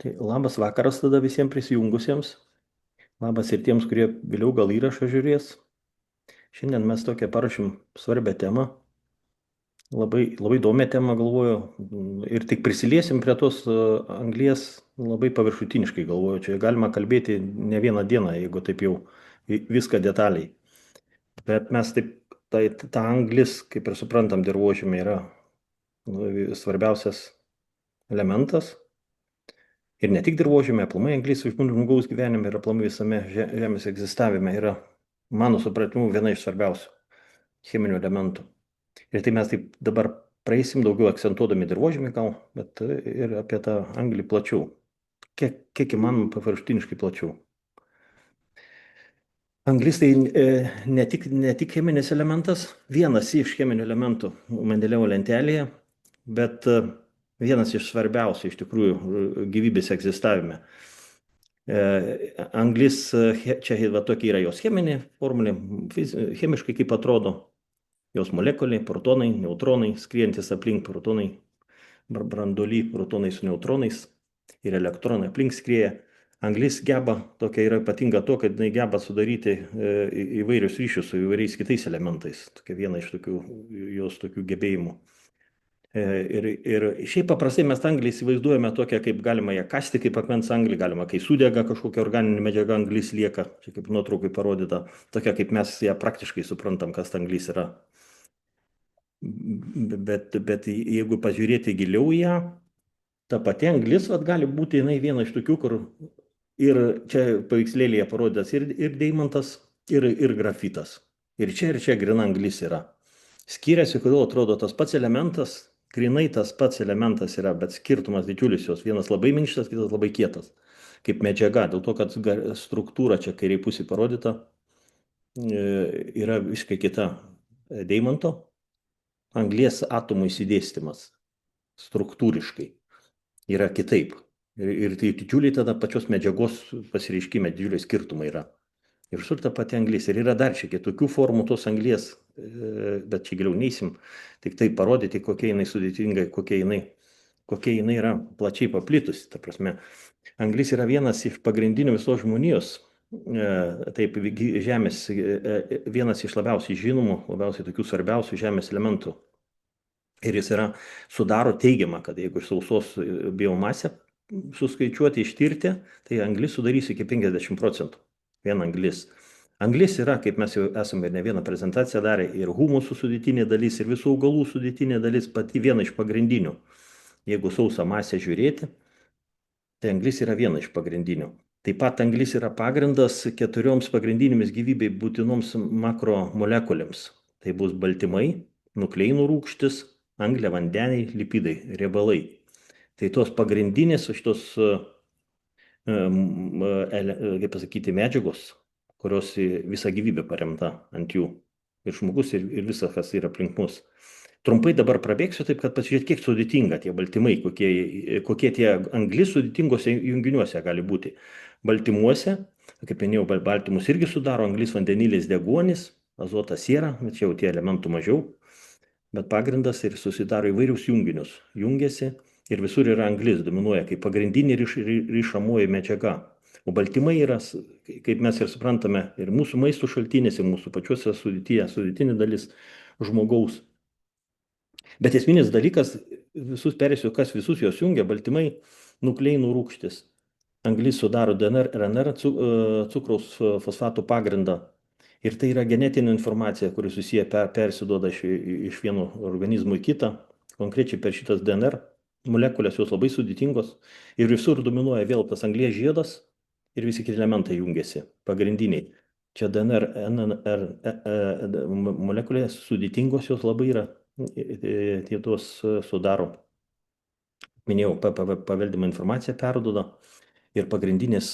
Tai labas vakaras tada visiems prisijungusiems. Labas ir tiems, kurie vėliau gal įrašą žiūrės. Šiandien mes tokią parašym svarbią temą. Labai, labai įdomią temą galvoju. Ir tik prisiliesim prie tos anglies labai paviršutiniškai galvoju. Čia galima kalbėti ne vieną dieną, jeigu taip jau viską detaliai. Bet mes taip, ta anglis, kaip ir suprantam, dirvožėme yra svarbiausias elementas. Ir ne tik dirvožėme, aplamai anglis žmogaus gyvenime ir aplamai visame Žemės egzistavime yra, mano supratimu, viena iš svarbiausių cheminių elementų. Ir tai mes taip dabar praeisim daugiau akcentuodami dirvožėmį gal, bet ir apie tą anglį plačiau. Kiek įmanoma paviršutiniškai plačiau. Anglis tai ne tik cheminis elementas, vienas iš cheminių elementų Mendelejevo lentelėje, bet vienas iš svarbiausių iš tikrųjų gyvybės egzistavime. Anglis, čia va tokia yra jos cheminė formulė, chemiškai kaip atrodo jos molekulė, protonai, neutronai, skriejantis aplink protonai, branduoly protonai su neutronais ir elektronai aplink skrieja. Anglis geba, tokia yra ypatinga to, kad jinai geba sudaryti įvairius ryšius su įvairiais kitais elementais. Tokia viena iš jos tokių gebėjimų. Ir šiaip paprastai mes anglį įsivaizduojame tokią, kaip galima ją kasti, kaip akmens anglį, galima, kai sudega kažkokia organinė medžiaga, anglis lieka, čia kaip nuotraukai parodyta, tokia kaip mes ją praktiškai suprantam, kas anglis yra. Bet jeigu pažiūrėti giliau į ją, ta pati anglis gali būti jinai viena iš tokių, kur ir čia paveikslėlėje parodytas ir deimantas, ir grafitas. Ir čia grina anglis yra. Skiriasi, kodėl atrodo tas pats elementas, grinai tas pats elementas yra, bet skirtumas didžiulis jos. Vienas labai minkštas, kitas labai kietas. Kaip medžiaga, dėl to, kad struktūra čia kairiai pusė parodyta yra visiškai kita. Deimanto anglies atomų išsidėstymas struktūriškai yra kitaip. Ir tai didžiuliai tada pačios medžiagos pasireiškime didžiuliai skirtumai yra. Ir visur ta pati anglis. Ir yra dar šiek tiek tokių formų tos anglies, bet čia giliau neįsim, tik tai parodyti, kokia jinai sudėtinga, kokia jinai yra plačiai paplitusi. Ta prasme, anglis yra vienas iš pagrindinių visos žmonijos, taip, Žemės, vienas iš labiausiai žinomų, labiausiai tokių svarbiausių Žemės elementų. Ir jis sudaro teigiamą, kad jeigu iš sausos biomasę suskaičiuoti, ištirti, tai anglis sudarys iki 50%. Vien anglis. Anglis yra, kaip mes jau esame ir ne vieną prezentaciją darę, ir humusų sudėtinė dalis, ir visų augalų sudėtinė dalis, pati viena iš pagrindinių. Jeigu sausą masę žiūrėti, tai anglis yra viena iš pagrindinių. Taip pat anglis yra pagrindas 4 pagrindinėmis gyvybei būtinoms makromolekulėms. Tai bus baltymai, nukleinų rūgštis, angliavandeniai, lipidai, riebalai. Tai tos pagrindinės šitos kaip pasakyti, medžiagos, kurios visa gyvybė paremta ant jų. Ir žmogus, ir visa, kas yra aplink mus. Trumpai dabar prabėgsiu taip, kad pasižiūrėt, kiek sudėtinga tie baltymai, kokie tie anglis sudėtingose junginiuose gali būti. Baltymuose, kaip minėjau, baltymus irgi sudaro anglis, vandenilis, deguonis, azotas, siera, bet čia jau tie elementų mažiau. Bet pagrindas ir susidaro įvairius junginius. Jungiasi. Ir visur yra anglis, dominuoja kaip pagrindinė ryšamoji medžiaga. O baltymai yra, kaip mes ir suprantame, ir mūsų maisto šaltinis, ir mūsų pačiuose sudėtinė dalis žmogaus. Bet esminis dalykas, kas visus juos jungia, baltymai, nukleinų rūgštis. Anglis sudaro DNR, RNR, cukraus fosfatų pagrindą. Ir tai yra genetinė informacija, kuri susiję persiduoda iš vieno organizmo į kitą. Konkrečiai per šitas DNR. Molekulės jos labai sudėtingos ir visur dominuoja vėl tas anglies žiedas ir visi kiti elementai jungiasi, pagrindiniai. Čia DNR, NR molekulės sudėtingos jos labai yra, tie tos sudaro. Minėjau, paveldimą informaciją perduoda ir pagrindinės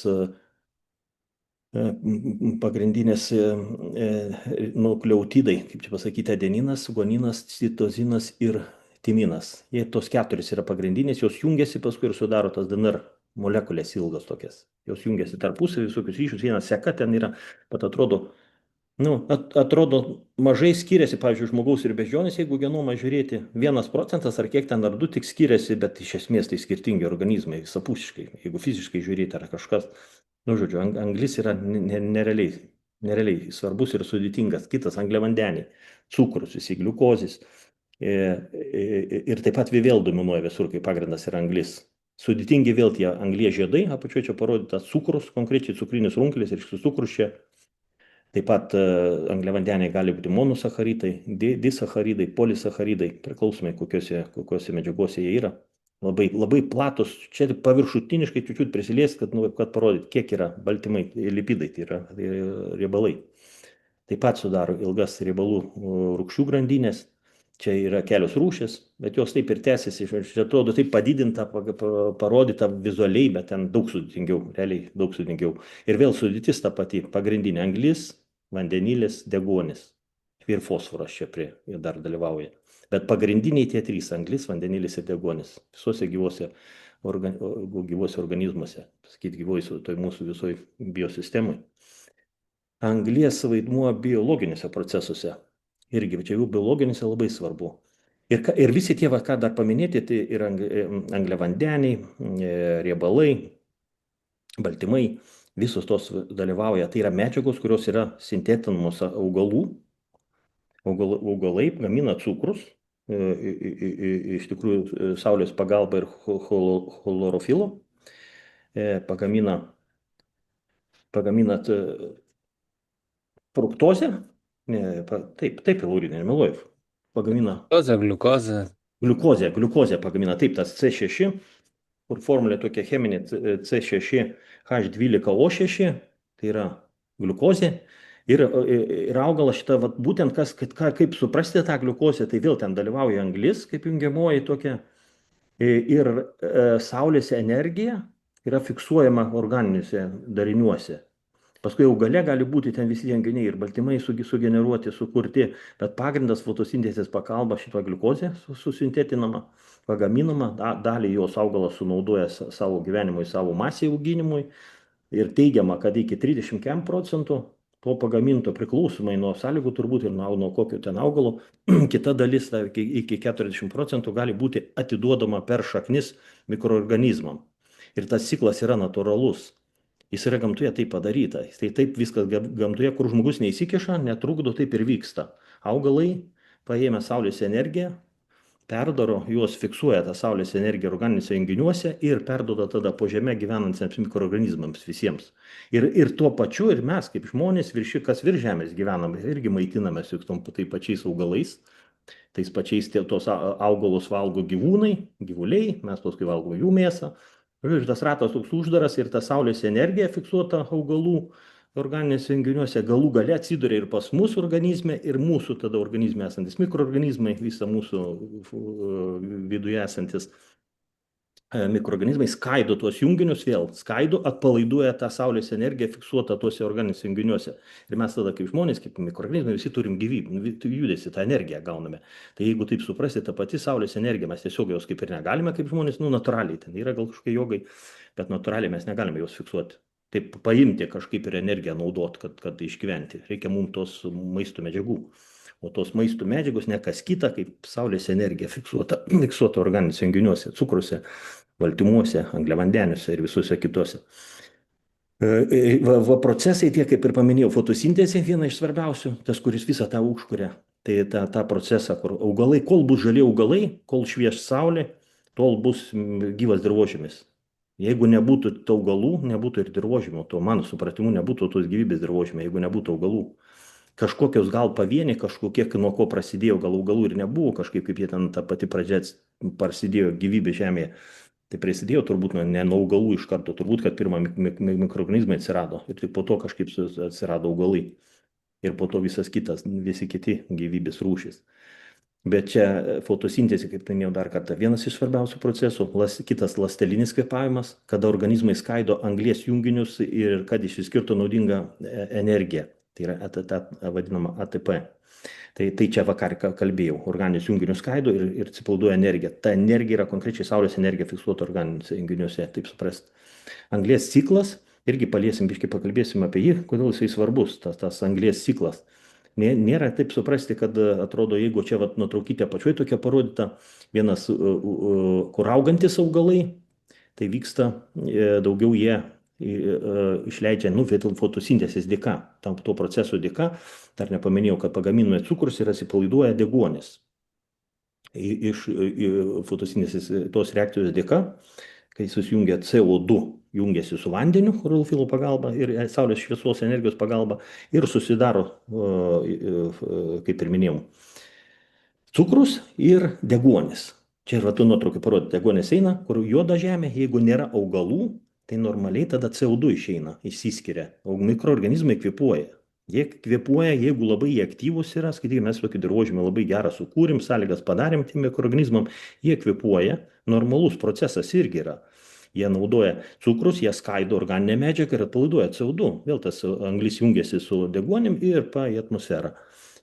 nukleotidai, kaip čia pasakyti, adeninas, guaninas, citozinas ir timinas. Jie tos 4 yra pagrindinės, jos jungiasi paskui ir sudaro tas DNR molekulės ilgas tokias. Jos jungiasi tarpusavį, visokius ryšius, vienas seka ten yra, bet atrodo Nu, atrodo, mažai skiriasi, pavyzdžiui, žmogaus ir beždžionės, jeigu genomą žiūrėti, 1% ar kiek ten ar 2 tik skiriasi, bet iš esmės tai skirtingi organizmai, visapusiškai, jeigu fiziškai žiūrėti ar kažkas, nu, žodžiu, anglis yra nerealiai svarbus ir sudėtingas, kitas angliavandeniai, cukrus, visi gliukozis ir taip pat vėl dominuoja visur, kaip pagrindas yra anglis. Sudėtingi vėl tie anglies žiedai, apačioje čia parodytas cukrus, konkrečiai cukrinis runkelis ir šis cukrus čia. Taip pat angliavandeniai gali būti monosacharidai, disacharidai, polisacharidai, priklausomai kokiuose medžiagose jie yra. Labai platus, čia paviršutiniškai čiūčiut prisilies, kad parodyt, kiek yra baltymai, lipidai, tai yra riebalai. Taip pat sudaro ilgas riebalų rūgščių grandinės. Čia yra kelios rūšis, bet jos taip ir tęsiasi. Čia atrodo taip padidinta, parodyta vizualiai, bet ten daug sudėtingiau, realiai daug sudėtingiau. Ir vėl sudėtis ta pati, pagrindinė anglis, vandenilis, deguonis. Ir fosforas čia dar dalyvauja. Bet pagrindiniai tie trys - anglis, vandenilis ir deguonis. Visuose gyvuose organizmuose, sakyti, gyvuose, toj mūsų visoj biosistemai. Anglies vaidmuo biologiniuose procesuose. Irgi čia jau biologinėse labai svarbu. Ir visi tie, ką dar paminėti, tai yra angliavandeniai, riebalai, baltymai, visos tos dalyvauja. Tai yra medžiagos, kurios yra sintetinamos augalų. Augalai gamina cukrus, iš tikrųjų saulės pagalba ir chlorofilo, pagamina fruktozę. Taip, Laurinai, nemeluoju. Pagamina gliukozę pagamina. Taip, tas C6, kur formulė tokia cheminė C6H12O6, tai yra gliukozė. Ir augalas šitą, būtent kaip suprasti tą gliukozę, tai vėl ten dalyvauja anglis, kaip jungiamoji tokia. Ir saulės energija yra fiksuojama organiniuose dariniuose. Paskui augale gali būti ten visi junginiai ir baltymai sugeneruoti, sukurti, bet pagrindas fotosintezės pagalba šito gliukozė susintetinama, pagaminama, dalį jos augalas sunaudoja savo gyvenimui, savo masėje auginimui ir teigiama, kad iki 30% to pagaminto priklausomai nuo sąlygų turbūt ir nuo kokio ten augalo, kita dalis iki 40% gali būti atiduodama per šaknis mikroorganizmam. Ir tas ciklas yra natūralus. Jis yra gamtoje taip padaryta. Tai taip viskas gamtoje, kur žmogus neįsikiša, netrukdo, taip ir vyksta. Augalai, paėmę saulės energiją, perdaro, juos fiksuoja tą saulės energiją organiniuose junginiuose ir perduoda tada po žemę gyvenantiems mikroorganizmams visiems. Ir tuo pačiu ir mes, kaip žmonės, kas virš žemės gyvename, irgi maitinamės juk tai pačiais augalais. Tais pačiais tos augalus valgo gyvuliai, mes paskui valgome jų mėsą. Ir tas ratas toks uždaras ir ta saulės energija fiksuota augalų organiniuose junginiuose galų gale atsiduria ir pas mūsų organizme, ir mūsų tada organizme esantis mikroorganizmai, visą mūsų viduje esantis mikroorganizmai skaido tuos junginius vėl, atpalaiduoja tą saulės energiją fiksuotą tuose organiniuose junginiuose. Ir mes tada kaip žmonės, kaip mikroorganizmai, visi turim gyvybę, judesi, tą energiją gauname. Tai jeigu taip suprasti, ta pati saulės energija, mes tiesiog jos kaip ir negalime kaip žmonės, natūraliai, ten yra gal kažkokie jogai, bet natūraliai mes negalime jos fiksuoti. Taip paimti kažkaip ir energiją naudot, kad išgyventi. Reikia mums tos maisto medžiagų. O tos maisto medžiagos ne kas kita, kaip saulės energija fiksuota organiniuose junginiuose, cukruose, baltymuose, angliavandeniuose ir visuose kitose. Procesai tie, kaip ir paminėjau, fotosintezė viena iš svarbiausių, tas, kuris visą tą užkuria. Tai tą procesą, kur augalai, kol bus žali augalai, kol švies saulė, tol bus gyvas dirvožemis. Jeigu nebūtų augalų, nebūtų ir dirvožemio, to mano supratimu nebūtų tos gyvybės dirvožemio, jeigu nebūtų augalų. Kažkokios gal pavieniai, kažkokie, nuo ko prasidėjo, gal augalų ir nebuvo, kažkaip kaip jie ten ta pati pradžia prasidėjo gyvybė žemėje. Tai prasidėjo turbūt ne nuo augalų iš karto, turbūt, kad pirmą mikroorganizmai atsirado ir tik po to kažkaip atsirado augalai. Ir po to visi kiti gyvybės rūšys. Bet čia fotosintezė, kaip minėjau dar kartą, vienas iš svarbiausių procesų, kitas ląstelinis kvėpavimas, kada organizmai skaido anglies junginius ir kad išsiskirtų naudinga energija. Tai yra vadinama ATP. Tai čia vakar kalbėjau, organinius junginius skaido ir atsipalaiduoja energija. Ta energija yra konkrečiai saulės energija fiksuota organiniuose junginiuose, taip suprast. Anglies ciklas irgi paliesim, biškai pakalbėsim apie jį, kodėl jisai svarbus, tas anglies ciklas. Nėra taip suprasti, kad atrodo, jeigu čia vat, nuotraukytė pačioj tokia parodyta, vienas, kur augantis augalai, tai vyksta daugiau jie išleidžia, nu, fotosintezės dėka, tam to proceso dėka, dar nepaminėjau, kad pagaminami cukrus ir atsipalaiduoja deguonis. Iš fotosintezės tos reakcijos dėka, kai susijungia CO2, jungiasi su vandeniu chlorofilo pagalba ir saulės šviesos energijos pagalba ir susidaro, kaip ir minėjau, cukrus ir deguonis. Čia ir va tu nuotraukai parodė, deguonis eina, kur juoda žemė, jeigu nėra augalų, tai normaliai tada CO2 išeina, išsiskiria, o mikroorganizmai kvėpuoja. Jie kvėpuoja, jeigu labai jie aktyvūs yra, skaitykime, mes tokį dirvožemį labai gerą sukūrim, sąlygas padarėm tiem mikroorganizmam, jie kvėpuoja, normalus procesas irgi yra. Jie naudoja cukrus, jie skaido organinę medžiagą ir atpalaiduoja CO2. Vėl tas anglis jungiasi su deguonim ir į atmosferą.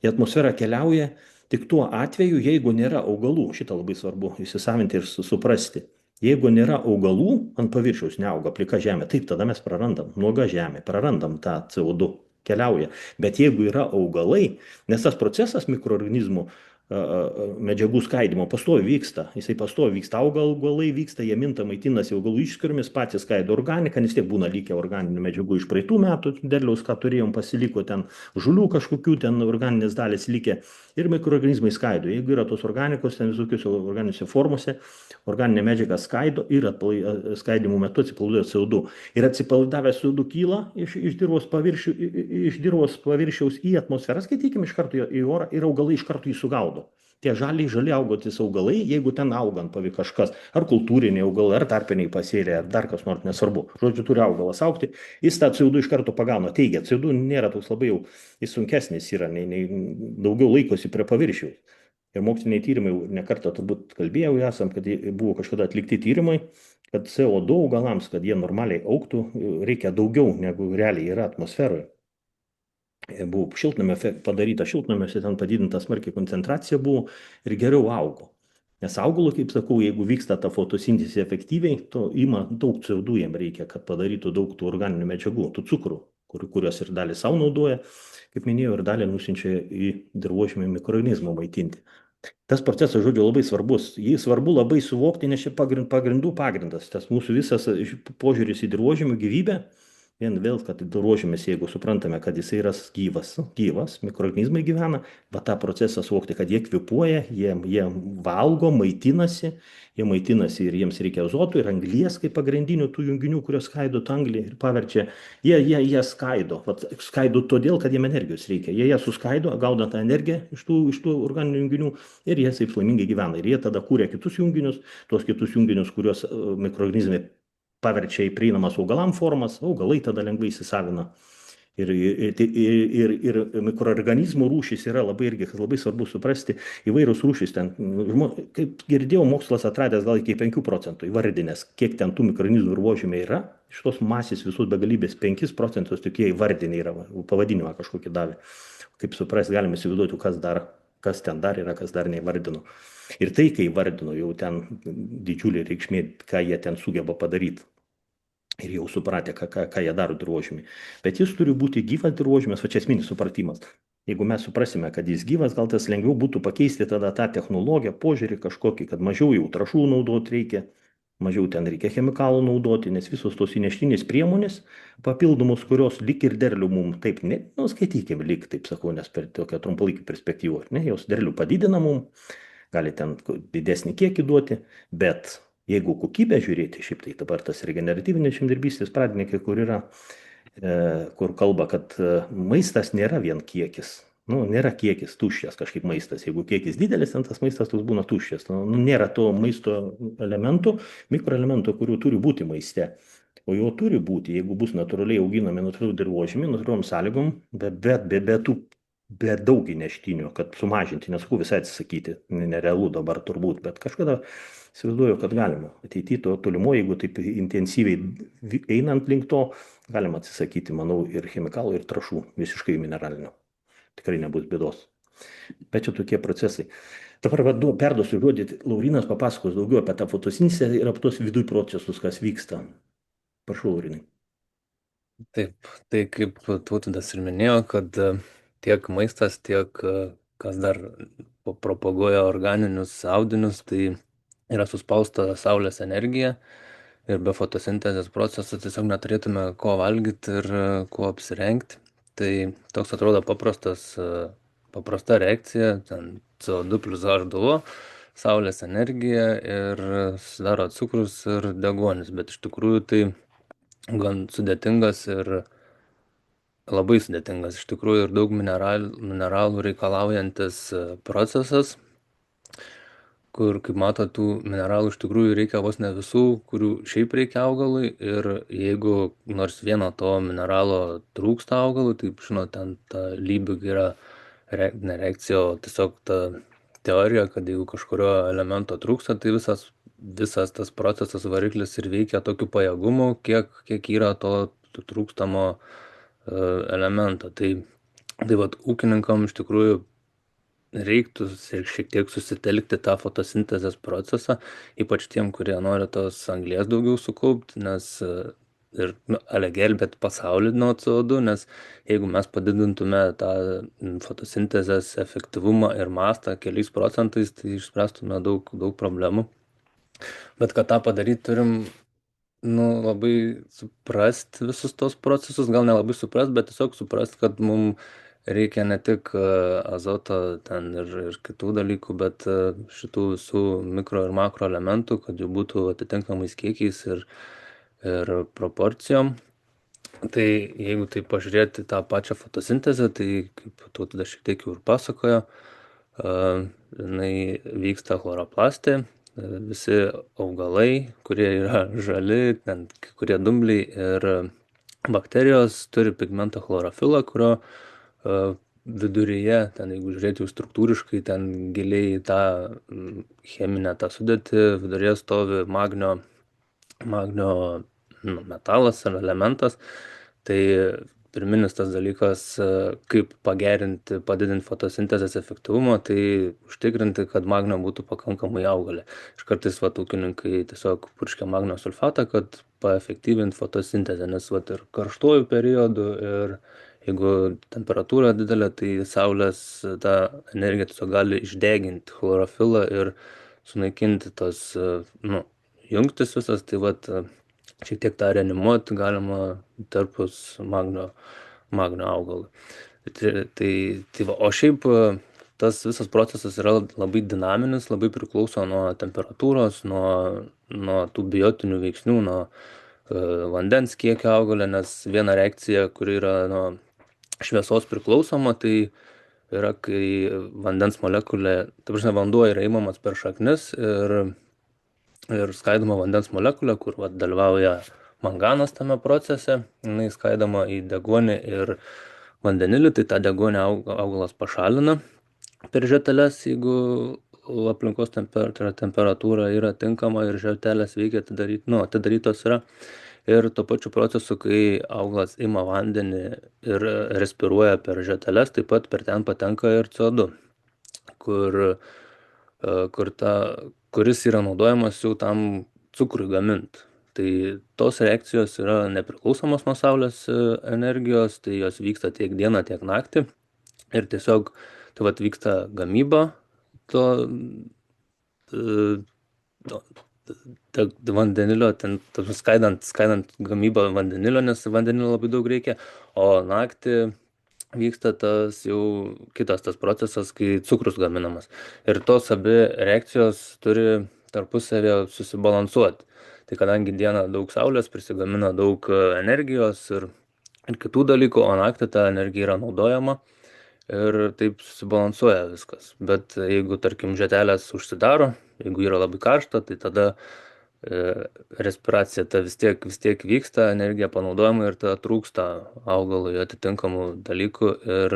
Į atmosferą keliauja tik tuo atveju, jeigu nėra augalų. Šitą labai svarbu įsisavinti ir suprasti. Jeigu nėra augalų, ant paviršiaus neauga plika žemė, taip tada mes prarandam, nuoga žemė, prarandam tą CO2, keliauja. Bet jeigu yra augalai, nes tas procesas mikroorganizmų medžiagų skaidimo pastovi vyksta, jisai pastovi vyksta, augalai vyksta, jie minta, maitinasi augalų išskiriomis, patys skaido organiką, nes tiek būna likę organinių medžiagų iš praeitų metų derliaus, ką turėjom, pasiliko ten žulių kažkokių, ten organinės dalis likę ir mikroorganizmai skaido. Jeigu yra tos organikos, ten visokiuose organiniuose formose, organinė medžiaga skaido ir skaidimo metu atsipalaiduoja CO2. Ir atsipalaidavęs CO2 kyla iš dirvos paviršiaus į atmosferą, skaitykime, iš karto į orą ir augalai iš karto jį sugaudo. Tie žali augantis augalai, jeigu ten augant pavyzdžiui kažkas, ar kultūriniai augalai, ar tarpiniai pasėliai, ar dar kas nors, nesvarbu. Žodžiu, turi augalas augti, jis tą CO2 iš karto pagauna. Teigia, CO2 nėra toks labai jau, jis sunkesnis yra, nei daugiau laikosi prie paviršiaus. Ir moksliniai tyrimai, nekartą turbūt kalbėjau esam, kad buvo kažkada atlikti tyrimai, kad CO2 augalams, kad jie normaliai augtų, reikia daugiau negu realiai yra atmosferoje. Buvo padaryta šiltnamiuose, ten padidinta smarkiai koncentracija buvo ir geriau augo. Nes augalų, kaip sakau, jeigu vyksta ta fotosintezė efektyviai, to ima daug CO2 jam reikia, kad padarytų daug tų organinių medžiagų, tų cukrų, kurios ir dalį savo naudoja, kaip minėjau, ir dalį nusinčia į dirvožemį mikroorganizmų maitinti. Tas procesas, žodžiu, labai svarbus. Jį svarbu labai suvokti, nes čia pagrindų pagrindas. Tas mūsų visas požiūris į dirvožemį gyvybę. Vėl, kad dirvožemis, jeigu suprantame, kad jis yra gyvas, mikroorganizmai gyvena, bet tą procesą suvokti, kad jie kvėpuoja, jie valgo, maitinasi ir jiems reikia azoto ir anglies kaip pagrindinių tų junginių, kurios skaido tą anglį ir paverčia. Jie skaido. Skaido todėl, kad jiem energijos reikia. Jie suskaido, gaudant tą energiją iš tų organinių junginių ir jie taip laimingai gyvena. Ir jie tada kūrė kitus junginius, tos kitus junginius, kuriuos mikroorganizmai paverčia į prieinamas augalam formas, augalai tada lengvai įsisavina. Ir mikroorganizmų rūšys yra labai svarbu suprasti, įvairios rūšys ten, kaip girdėjau, mokslas atradęs gal iki 5% įvardinės, kiek ten tų mikroorganizmų dirvožemė yra, iš tos masės visos begalybės 5% tokie įvardiniai yra, pavadinimą kažkokį davė. Kaip suprasti, galime įsivaizduoti, kas ten dar yra, kas dar neįvardino. Ir tai, kai įvardino, jau ten didžiulė reikšmė, ką jie ten sugeba padaryti. Ir jau supratę, ką jie daro dirvožemį. Bet jis turi būti gyvas dirvožemis, o čia esminis supratimas. Jeigu mes suprasime, kad jis gyvas, gal tas lengviau būtų pakeisti tada tą technologiją, požiūrį kažkokį, kad mažiau jau trąšų naudoti reikia, mažiau ten reikia chemikalų naudoti, nes visos tos įneštinės priemonės papildomos, kurios lik ir derlių mums taip, skaitykime lik, taip sakau, nes per tokią trumpalaikį perspektyvą, jos derlių padidina mums, gali ten didesnį kiekį duoti, bet jeigu kokybę žiūrėti, šiaip tai dabar tas regeneratyvinės žemdirbystės pradininkai, kur yra, kur kalba, kad maistas nėra vien kiekis. Nėra kiekis tuščias kažkaip maistas. Jeigu kiekis didelis, tas maistas toks būna tuščias. Nėra to maisto elementų, mikroelementų, kurių turi būti maiste. O jo turi būti, jeigu bus natūraliai auginami natūralių dirvožemį, natūraliom sąlygom, be daug įneštinių, kad sumažinti, nesakau visai atsisakyti, nerealu dabar turbūt, bet kažkada įsivaizduoju, kad galima. Ateityje to tolimo, jeigu taip intensyviai einant link to, galima atsisakyti, manau, ir chemikalų, ir trąšų, visiškai mineralinių. Tikrai nebus bėdos. Bet čia tokie procesai. Dabar perduosiu žodį, Laurynas papasakos daugiau apie tą fotosintezę ir apie tos viduj procesus, kas vyksta. Prašau, Laurinai. Taip, tai kaip Tautvydas ir minėjo, kad tiek maistas, tiek kas dar propaguoja organinius audinius, tai yra suspausta saulės energija ir be fotosintezės proceso tiesiog neturėtume ko valgyti ir kuo apsirengti. Tai toks atrodo paprasta reakcija, ten CO2 plus H2O, saulės energija ir susidaro cukrus ir deguonis, bet iš tikrųjų tai gan sudėtingas ir labai sudėtingas, iš tikrųjų ir daug mineralų reikalaujantis procesas, kur, kaip mato, tų mineralų iš tikrųjų reikia vos ne visų, kurių šiaip reikia augalui ir jeigu nors vieno to mineralo trūksta augalui, tai, žinot, ten ta lybiga yra ne reakcija, o tiesiog ta teorija, kad jeigu kažkurio elemento trūksta, tai visas tas procesas variklis ir veikia tokiu pajėgumu, kiek yra to trūkstamo elemento. Tai vat ūkininkam iš tikrųjų reiktų šiek tiek susitelkti tą fotosintezės procesą, ypač tiem, kurie nori tos anglies daugiau sukaupti, nes ir ale gelbėt pasaulį nuo CO2, nes jeigu mes padidintume tą fotosintezės efektyvumą ir mastą keliais procentais, tai išspręstume daug problemų. Bet kad tą padaryti turim, labai suprast visus tos procesus, gal nelabai suprast, bet tiesiog suprast, kad mums reikia ne tik azoto ten ir kitų dalykų, bet šitų visų mikro ir makro elementų, kad jų būtų atitinkamais kiekiais ir proporcijom. Tai jeigu tai pažiūrėti tą pačią fotosintezę, tai kaip Tautvydas šiek tiek jau ir pasakojo, jinai vyksta chloroplaste, visi augalai, kurie yra žali, ten kai kurie dumbliai ir bakterijos turi pigmentą chlorofilą, kurio viduryje, ten jeigu žiūrėti jau struktūriškai, ten giliai į tą cheminę tą sudėtį, viduryje stovi magnio metalas ar elementas. Tai pirminis tas dalykas, kaip pagerinti, padidinti fotosintezės efektyvumą, tai užtikrinti, kad magnio būtų pakankamai augalė. Ir kartais ūkininkai tiesiog purškia magnio sulfatą, kad paefektyvinti fotosintezę, nes ir karštuoju periodu ir jeigu temperatūra didelė, tai saulės ta energija tiesiog gali išdeginti chlorofilą ir sunaikinti tos, jungtis visas, tai šiek tiek tą reanimuoti galima tarpus magnio augalui. O šiaip tas visas procesas yra labai dinaminis, labai priklauso nuo temperatūros, nuo tų biotinių veiksnių, nuo vandens kiekio augalė, nes viena reakcija, kuri yra nuo šviesos priklausoma, tai yra, kai vandens molekulė, ta prasme, vanduo yra įmamas per šaknis ir skaidoma vandens molekulė, kur dalyvauja manganas tame procese, jinai skaidoma į deguonį ir vandenilį, tai tą deguonį augalas pašalina per žieteles, jeigu aplinkos temperatūra yra tinkama ir žietelės veikia atidarytos yra. Ir tuo pačiu procesu, kai augalas ima vandenį ir respiruoja per žieteles, taip pat per ten patenka ir CO2, kur, kuris yra naudojamas jau tam cukrui gaminti. Tai tos reakcijos yra nepriklausomos nuo saulės energijos, tai jos vyksta tiek dieną, tiek naktį. Ir tiesiog tai vyksta gamyba to, to, vandenilio, ten skaidant gamybą vandenilio, nes vandenilio labai daug reikia, o naktį vyksta tas jau kitas tas procesas, kai cukrus gaminamas. Ir tos abi reakcijos turi tarpusavėje susibalansuoti. Tai kadangi dieną daug saulės prisigamina daug energijos ir kitų dalykų, o naktį ta energija yra naudojama ir taip susibalansuoja viskas. Bet jeigu, tarkim, žietelės užsidaro, jeigu yra labai karšta, tai tada respiracija ta vis tiek vyksta, energija panaudojama ir tada trūksta augalui atitinkamų dalykų ir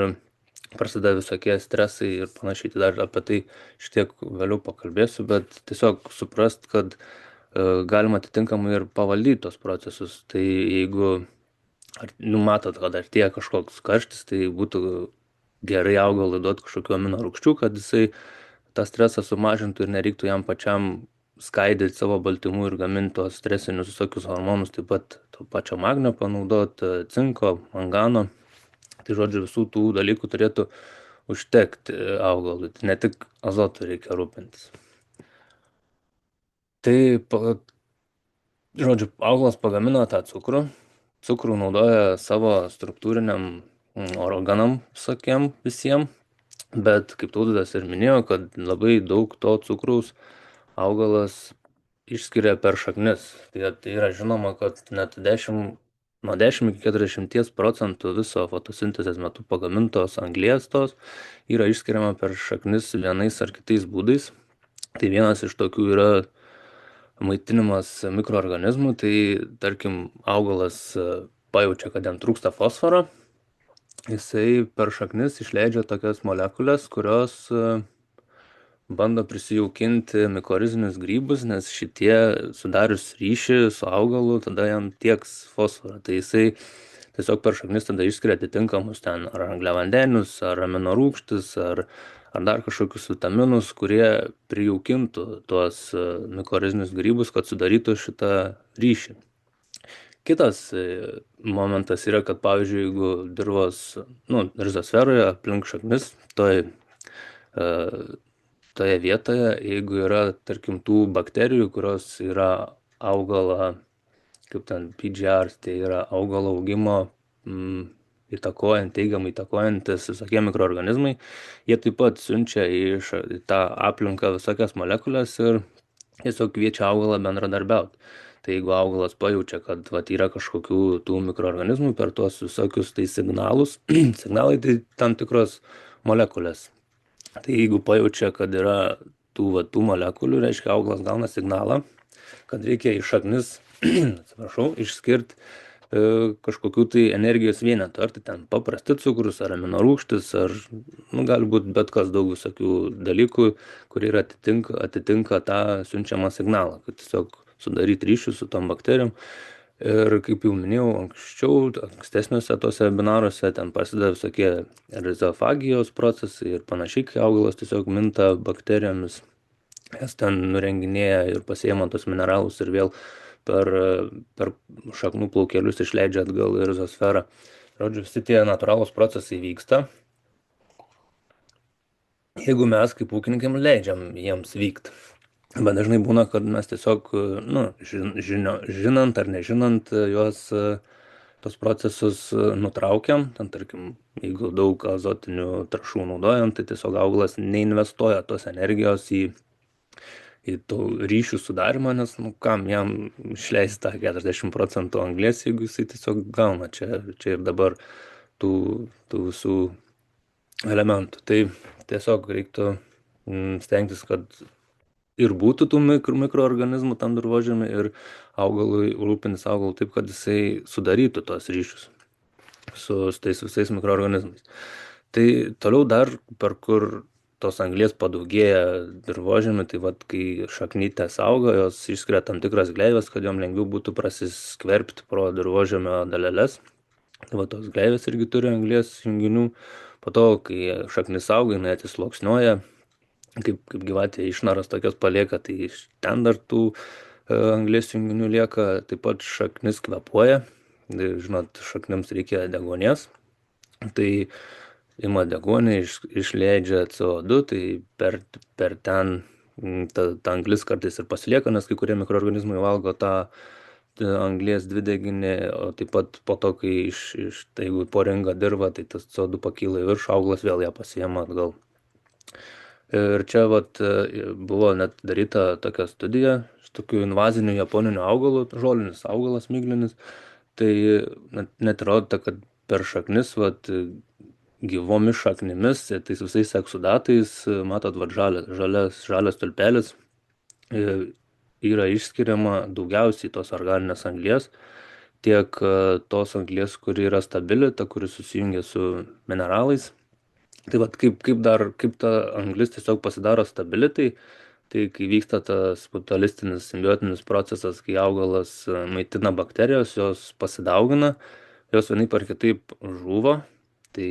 prasideda visokie stresai ir panašiai. Tai dar apie tai šitiek vėliau pakalbėsiu, bet tiesiog suprast, kad galima atitinkamai ir pavaldyti tos procesus. Tai jeigu matot, kad artėja kažkoks karštis, tai būtų gerai augalui duoti kažkokių amino rūgščių, kad jisai tą stresą sumažintų ir nereiktų jam pačiam skaidyti savo baltymų ir gaminti tos stresinius visokius hormonus, taip pat to pačio magnio panaudoti, cinko, mangano. Tai žodžiu, visų tų dalykų turėtų užtekti augalui, tai ne tik azotu reikia rūpintis. Tai, žodžiu, augalas pagamina tą cukrų, cukrų naudoja savo struktūriniam organam visokiem visiem, bet kaip Tautvydas ir minėjo, kad labai daug to cukraus augalas išskiria per šaknis. Tai yra žinoma, kad net nuo 10 iki 40% viso fotosintezės metu pagamintos anglies tos yra išskiriama per šaknis vienais ar kitais būdais. Tai vienas iš tokių yra maitinimas mikroorganizmų, tai tarkim augalas pajaučia, kad jam trūksta fosforo, jisai per šaknis išleidžia tokias molekulės, kurios bando prisijaukinti mikorizinius grybus, nes šitie sudarius ryšį su augalu, tada jam tieks fosforą. Tai jisai tiesiog per šaknis tada išskiria atitinkamus ten ar angliavandenius, ar aminorūgštis, ar dar kažkokius vitaminus, kurie prijaukintų tuos mikorizinius grybus, kad sudarytų šitą ryšį. Kitas momentas yra, kad pavyzdžiui, jeigu dirvos, rizosferoje aplink šaknis, toje vietoje, jeigu yra, tarkim, tų bakterijų, kurios yra augalą, kaip ten PGR, tai yra augalo augimo teigiamai įtakojantis visokie mikroorganizmai, jie taip pat siunčia į tą aplinką visokias molekulės ir tiesiog kviečia augalą bendradarbiauti. Tai jeigu augalas pajaučia, kad yra kažkokių tų mikroorganizmų per tuos visokius tai signalai tai tam tikros molekulės. Tai jeigu pajaučia, kad yra tų molekulių, reiškia augalas gauna signalą, kad reikia iš šaknis, išskirti kažkokių tai energijos vienetų, ar tai ten paprasti cukrus, ar aminorūgštis, ar gali būti bet kas daug visokių dalykų, kurie atitinka tą siunčiamą signalą, kad tiesiog sudaryti ryšius su tom bakterijom. Ir kaip jau minėjau anksčiau, ankstesniuose tose binaruose ten prasideda visokie rizofagijos procesai ir panašiai, kai augalas tiesiog minta bakterijomis, jas ten nurenginėja ir pasiima tos mineralus ir vėl per šaknų plaukelius išleidžia atgal į rizosferą. Žodžiu, visi tie natūralūs procesai vyksta, jeigu mes kaip ūkininkai leidžiam jiems vykti. Bet dažnai būna, kad mes tiesiog, žinant ar nežinant juos, tos procesus nutraukiam. Ten, tarkim, jeigu daug azotinių trąšų naudojam, tai tiesiog augalas neinvestuoja tos energijos į tų ryšių sudarimą, nes kam jam išleisti tą 40% anglies, jeigu jisai tiesiog gauna čia ir dabar tų visų elementų. Tai tiesiog reiktų stengtis, kad ir būtų tų mikroorganizmų tam dirvožemy ir augalui rūpintis augalu taip, kad jisai sudarytų tos ryšius su tais visais mikroorganizmais. Tai toliau dar, per kur tos anglies padaugėja dirvožemy, tai kai šaknytės auga, jos išskiria tam tikras gleivės, kad jom lengviau būtų prasiskverbti pro dirvožemio daleles. Tai tos gleivės irgi turi anglies junginių. Po to, kai šaknis auga, jinai atsisluoksniuoja, kaip gyvatė išnaras tokios palieka, tai ten dar tų anglies junginių lieka. Taip pat šaknis kvėpuoja. Žinot, šaknims reikia deguonies. Tai ima deguonį, išleidžia CO2, tai per ten ta anglis kartais ir pasilieka, nes kai kurie mikroorganizmai valgo tą anglies dvideginį, o taip pat po to, kai jeigu poringa dirva, tai tas CO2 pakyla į viršų, augalas vėl ją pasiema atgal. Ir čia buvo net daryta tokia studija iš tokių invazinių japoninių augalų, žolinis augalas, miglinis. Tai net įrodyta, kad per šaknis, gyvomis šaknimis, tais visais eksudatais, matot, žalias tulpelis, yra išskiriama daugiausiai tos organinės anglies, tiek tos anglies, kuri yra stabili, ta, kuri susijungia su mineralais. Tai kaip ta anglis tiesiog pasidaro stabili, tai kai vyksta tas mutualistinis simbiotinis procesas, kai augalas maitina bakterijos, jos pasidaugina, jos vienaip ar kitaip žūva. Tai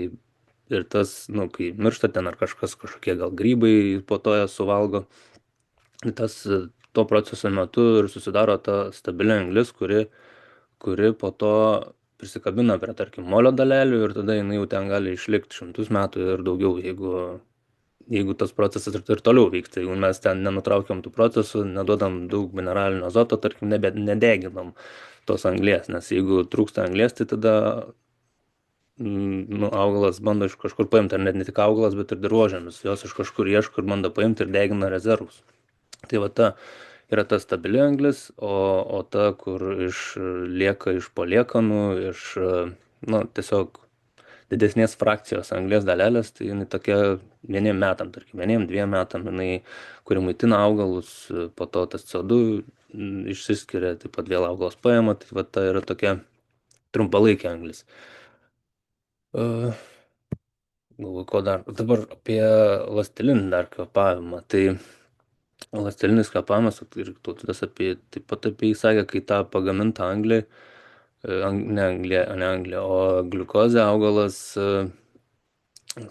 ir tas, kai miršta ten ar kažkokie gal grybai po to jas suvalgo, tas to proceso metu ir susidaro ta stabili anglis, kuri po to prisikabina prie, tarkim, molio dalelių ir tada jinai jau ten gali išlikti šimtus metų ir daugiau, jeigu tas procesas ir toliau vyksta, jeigu mes ten nenutraukiam tų procesų, neduodam daug mineralinio azoto, tarkim, nedeginam tos anglies, nes jeigu trūksta anglies, tai tada nu, augalas bando iš kažkur paimti, ar net ne tik augalas, bet ir dirvožėmis, jos iš kažkur ieško ir bando paimti ir degina rezervus. Tai va ta yra ta stabili anglis, o ta, kur lieka iš paliekanų, iš, nu, tiesiog didesnės frakcijos anglies dalelės, tai jinai tokia vieniem metam, tarkim, vieniem dviem metam, jinai, kuri maitina augalus, po to tas CO2 išsiskiria, taip pat vėl augalas paima, tai va ta yra tokia trumpalaikė anglis. Galvoju, ko dar. Dabar apie ląstelinį dar kvėpavimą. Tai ląstelinis kvėpavimas, ir Tautvydas taip pat apie jį sakė, kai tą pagamintą anglį, ne anglį, o gliukozę augalas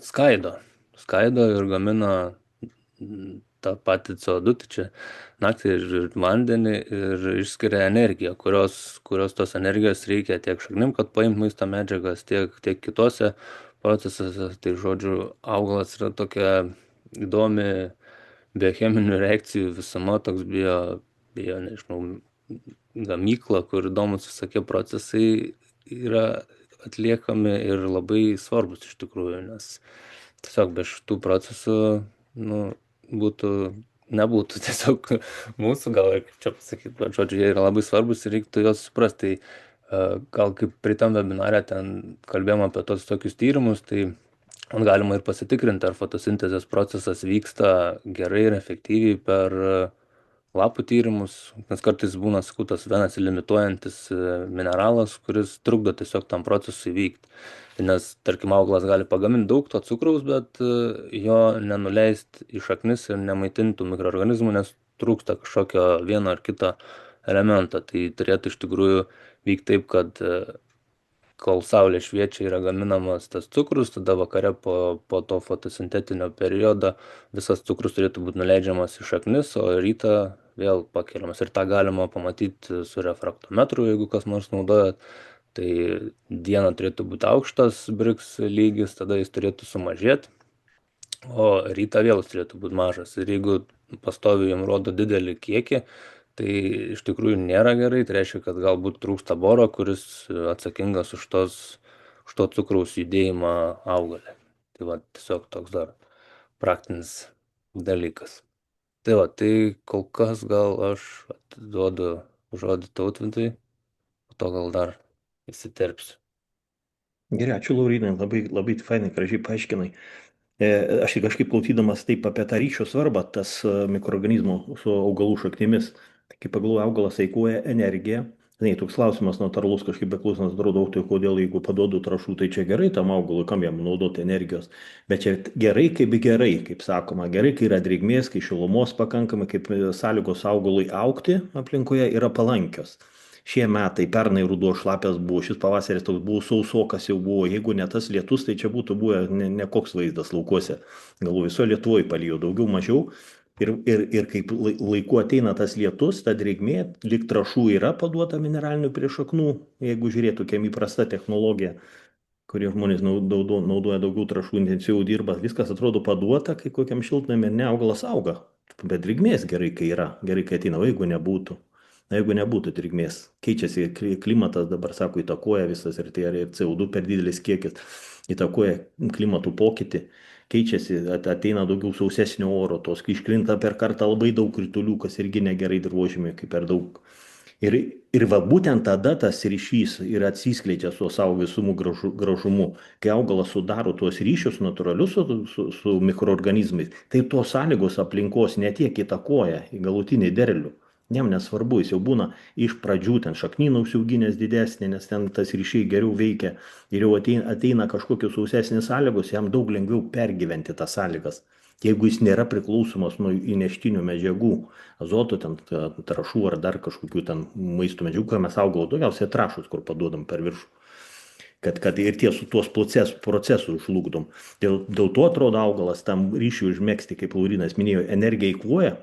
skaido ir gamina tą patį CO2, tai čia naktį ir vandenį ir išskiria energiją, kurios tos energijos reikia tiek šaknim, kad paimt maisto medžiagas, tiek kitose procesuose. Tai žodžiu, augalas yra tokia įdomi biocheminių reakcijų visuma, toks nežinau, gamykla, kur įdomus visokie procesai yra atliekami ir labai svarbus iš tikrųjų, nes tiesiog be šitų procesų, nu, nebūtų tiesiog mūsų, gal ir kaip čia pasakyti, bet žodžiu, jie yra labai svarbus ir reiktų juos suprasti. Tai gal kaip pritam webinare ten kalbėjom apie tos tokius tyrimus, tai galima ir pasitikrinti, ar fotosintezės procesas vyksta gerai ir efektyviai per lapų tyrimus, nes kartais būna, sakau, tas vienas limituojantis mineralas, kuris trukdo tiesiog tam procesui vykti. Nes, tarkim, augalas gali pagaminti daug to cukraus, bet jo nenuleisti į šaknis ir nemaitintų mikroorganizmų, nes trūksta kažkokio vieno ar kito elemento. Tai turėtų iš tikrųjų vykti taip, kad kol saulė šviečia yra gaminamas tas cukrus, tada vakare po to fotosintetinio periodo visas cukrus turėtų būti nuleidžiamas į šaknis, o rytą vėl pakeliamas. Ir tą galima pamatyti su refraktometru, jeigu kas nors naudojat. Tai dieną turėtų būti aukštas Brix lygis, tada jis turėtų sumažėti, o rytą vėl jis turėtų būti mažas. Ir jeigu pastoviai jam rodo didelį kiekį, tai iš tikrųjų nėra gerai, tai reiškia, kad galbūt trūksta boro, kuris atsakingas už to cukraus judėjimą augalė. Tai va, tiesiog toks dar praktinis dalykas. Tai va, tai kol kas gal aš atiduodu žodį Tautvydui, po to gal dar įsiterpsiu. Gerai, ačiū Laurinai, labai, labai fainai, gražiai paaiškinai. Aš tik kažkaip klausydamas taip apie tą ryšio svarbą, tas mikroorganizmų su augalų šaknimis, kai pagalvoju, augalas eikvoja energiją. Tai toks klausimas natūralus, kažkaip beklausimas atrodo, tai kodėl jeigu paduodu trąšų, tai čia gerai tam augalui, kam jam naudoti energijos. Bet čia gerai, kaip sakoma, gerai, kai yra drėgmės, kai šilumos pakankamai, kaip sąlygos augalui augti aplinkoje yra palankios. Šie metai, pernai ruduo šlapias buvo, šis pavasaris toks buvo sausokas jau buvo, jeigu ne tas lietus, tai čia būtų buvę ne koks vaizdas laukuose. Galvoju, visoje Lietuvoje palijo daugiau mažiau. Ir kaip laiku ateina tas lietus, ta drėgmė, lyg trąšų yra paduota mineralinių prie šaknų, jeigu žiūrėtų, kokia įprasta technologija, kurie žmonės naudoja daugiau trąšų, intensyviau dirba, viskas atrodo paduota, kai kokiam šiltnamiui, ne, augalas auga. Bet drėgmės gerai, kai yra, gerai, kai ateina, o jeigu nebūtų. Na, jeigu nebūtų drėgmės, keičiasi klimatas, dabar sako, įtakoja visas ir tai ir CO2 per didelis kiekis, įtakoja klimatų pokytį, keičiasi, ateina daugiau sausesnio oro, tos iškrinta per kartą labai daug kritulių, kas irgi negerai dirvožėmiui, kaip per daug. Ir va būtent tada tas ryšys ir atsiskleidžia su savo visumų gražumu, kai augalas sudaro tuos ryšius natūralius su mikroorganizmais, tai tos sąlygos aplinkos netiek įtakoja į galutinį derlių. Jam nesvarbu, jis jau būna iš pradžių ten šaknyną užsiauginęs didesnė, nes ten tas ryšiai geriau veikia ir jau ateina kažkokios sausesnės sąlygos, jam daug lengviau pergyventi tas sąlygas. Jeigu jis nėra priklausomas nuo įneštinių medžiagų, azoto, ten trąšų ar dar kažkokių ten maisto medžiagų, kur mes augalo daugiausiai trąšus, kur paduodam per viršų. Kad ir tie su tuos procesus žlugdom. Dėl to atrodo augalas tam ryšiui užmėgsti, kaip Laurinas minėjo, energiją eikvoja.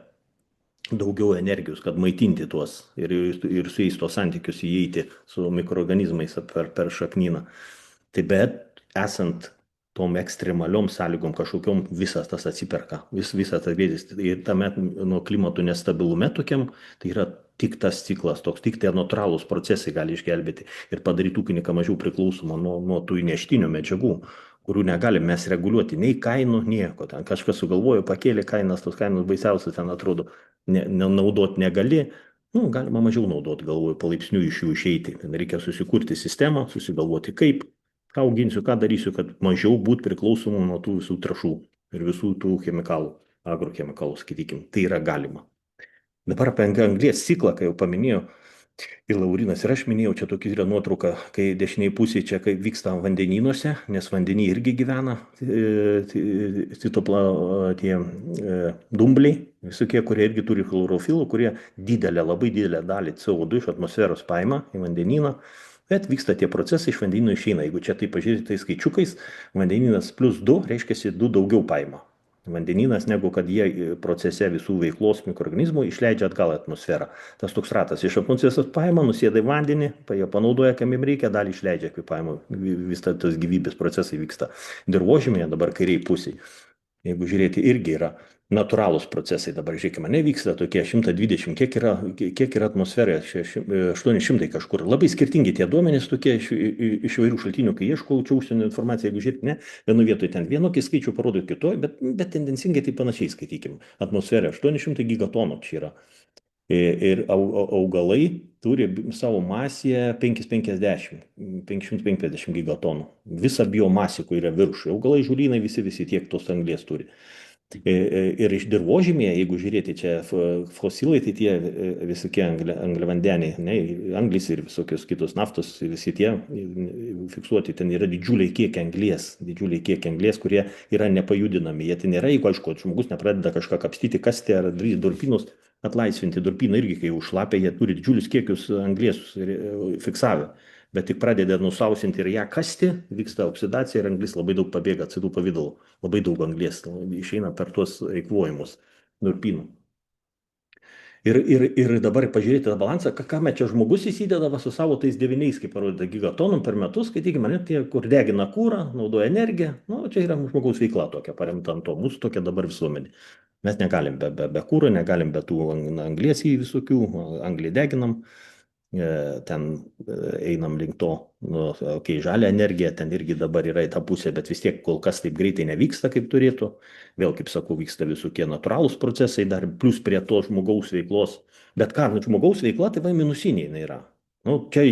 daugiau energijos, kad maitinti tuos ir su jais tos santykius įeiti su mikroorganizmais per šaknyną. Tai bet esant tom ekstremaliom sąlygom kažkokiom, visas tas atsiperka, visas tas greitis. Ir tame nuo klimato nestabilume tokiam, tai yra tik tas ciklas, toks tik tie natūralūs procesai gali išgelbėti ir padaryti ūkininką mažiau priklausomą nuo tų įneštinių medžiagų, kurių negalim mes reguliuoti, nei kainų, nieko. Ten kažkas sugalvojo, pakėlė kainas, tos kainos baisiausios ten atrodo, naudot negali. Nu, galima mažiau naudoti, galvoju, palaipsniui iš jų išeiti. Reikia susikurti sistemą, susigalvoti kaip, ką auginsiu, ką darysiu, kad mažiau būt priklausomų nuo tų visų trašų ir visų tų chemikalų, agrochemikalų, sakykim. Tai yra galima. Dabar apie anglies ciklą, kai jau paminėjau, ir Laurinas ir aš minėjau, čia tokia yra nuotrauka, kai dešiniai pusėje čia kaip vyksta vandenynuose, nes vandenį irgi gyvena tie dumbliai, visokie, kurie irgi turi chlorofilų, kurie labai didelę dalį CO2 iš atmosferos paima į vandenyną. Bet vyksta tie procesai, iš vandenynų išeina. Jeigu čia tai pažiūrėti tai skaičiukais, vandenynas plus 2, reiškia 2 daugiau paima vandenynas, negu kad jie procese visų veiklos mikroorganizmų išleidžia atgal į atmosferą. Tas toks ratas iš atmosferos paima, nusėda į vandenį, jie panaudoja, kam jiems reikia, dalį išleidžia kvėpavimo, vis tas gyvybės procesai vyksta. Dirvožemėje dabar kairiai pusiai, jeigu žiūrėti, irgi yra natūralūs procesai. Dabar žiūrėkime, nevyksta tokie 120, kiek yra atmosferoje, 800 kažkur. Labai skirtingi tie duomenys tokie iš įvairių šaltinių, kai ieškau čia užsienio informaciją, jeigu žiūrėti, ne, vienu vietoj ten vienokį skaičių parodo kitoj, bet tendencingai tai panašiai skaitykim. Atmosfera 800 gigatonų čia yra. Ir augalai turi savo masėje 550 gigatonų. Visa biomasė, kur yra viršuje. Augalai, žolynai, visi tiek tos anglies turi. Ir iš dirvožemėje, jeigu žiūrėti čia fosilai, tai tie visokie angliavandeniai, anglis ir visokios kitos naftos, visi tie fiksuoti, ten yra didžiuliai kiekiai anglies, kurie yra nepajudinami. Jie ten nėra, jeigu aišku, žmogus nepradeda kažką kapstyti, kasti ar daryti durpynus, atlaisvinti durpyną irgi, kai užšlapia, jie turi didžiulius kiekius anglies fiksavę. Bet tik pradeda nusausinti ir ją kasti, vyksta oksidacija ir anglis labai daug pabėga acidų pavidalu. Labai daug anglies išeina per tuos eikvojimus durpynų. Ir dabar pažiūrėti tą balansą, ką čia žmogus įsideda su savo tais 9, kaip parodyta, gigatonų per metus, skaitykime, tie, kur degina kūrą, naudoja energiją. Čia yra žmogaus veikla tokia, paremta ant to, mūsų tokia dabar visuomenė. Mes negalim be kūro, negalim be tų anglies į visokių, anglį deginam. Ten einam link to, žalia energija, ten irgi dabar yra į tą pusę, bet vis tiek kol kas taip greitai nevyksta, kaip turėtų. Vėl, kaip sakau, vyksta visokie natūralūs procesai, dar plus prie to žmogaus veiklos. Bet ką, žmogaus veikla, tai minusinė yra. Čia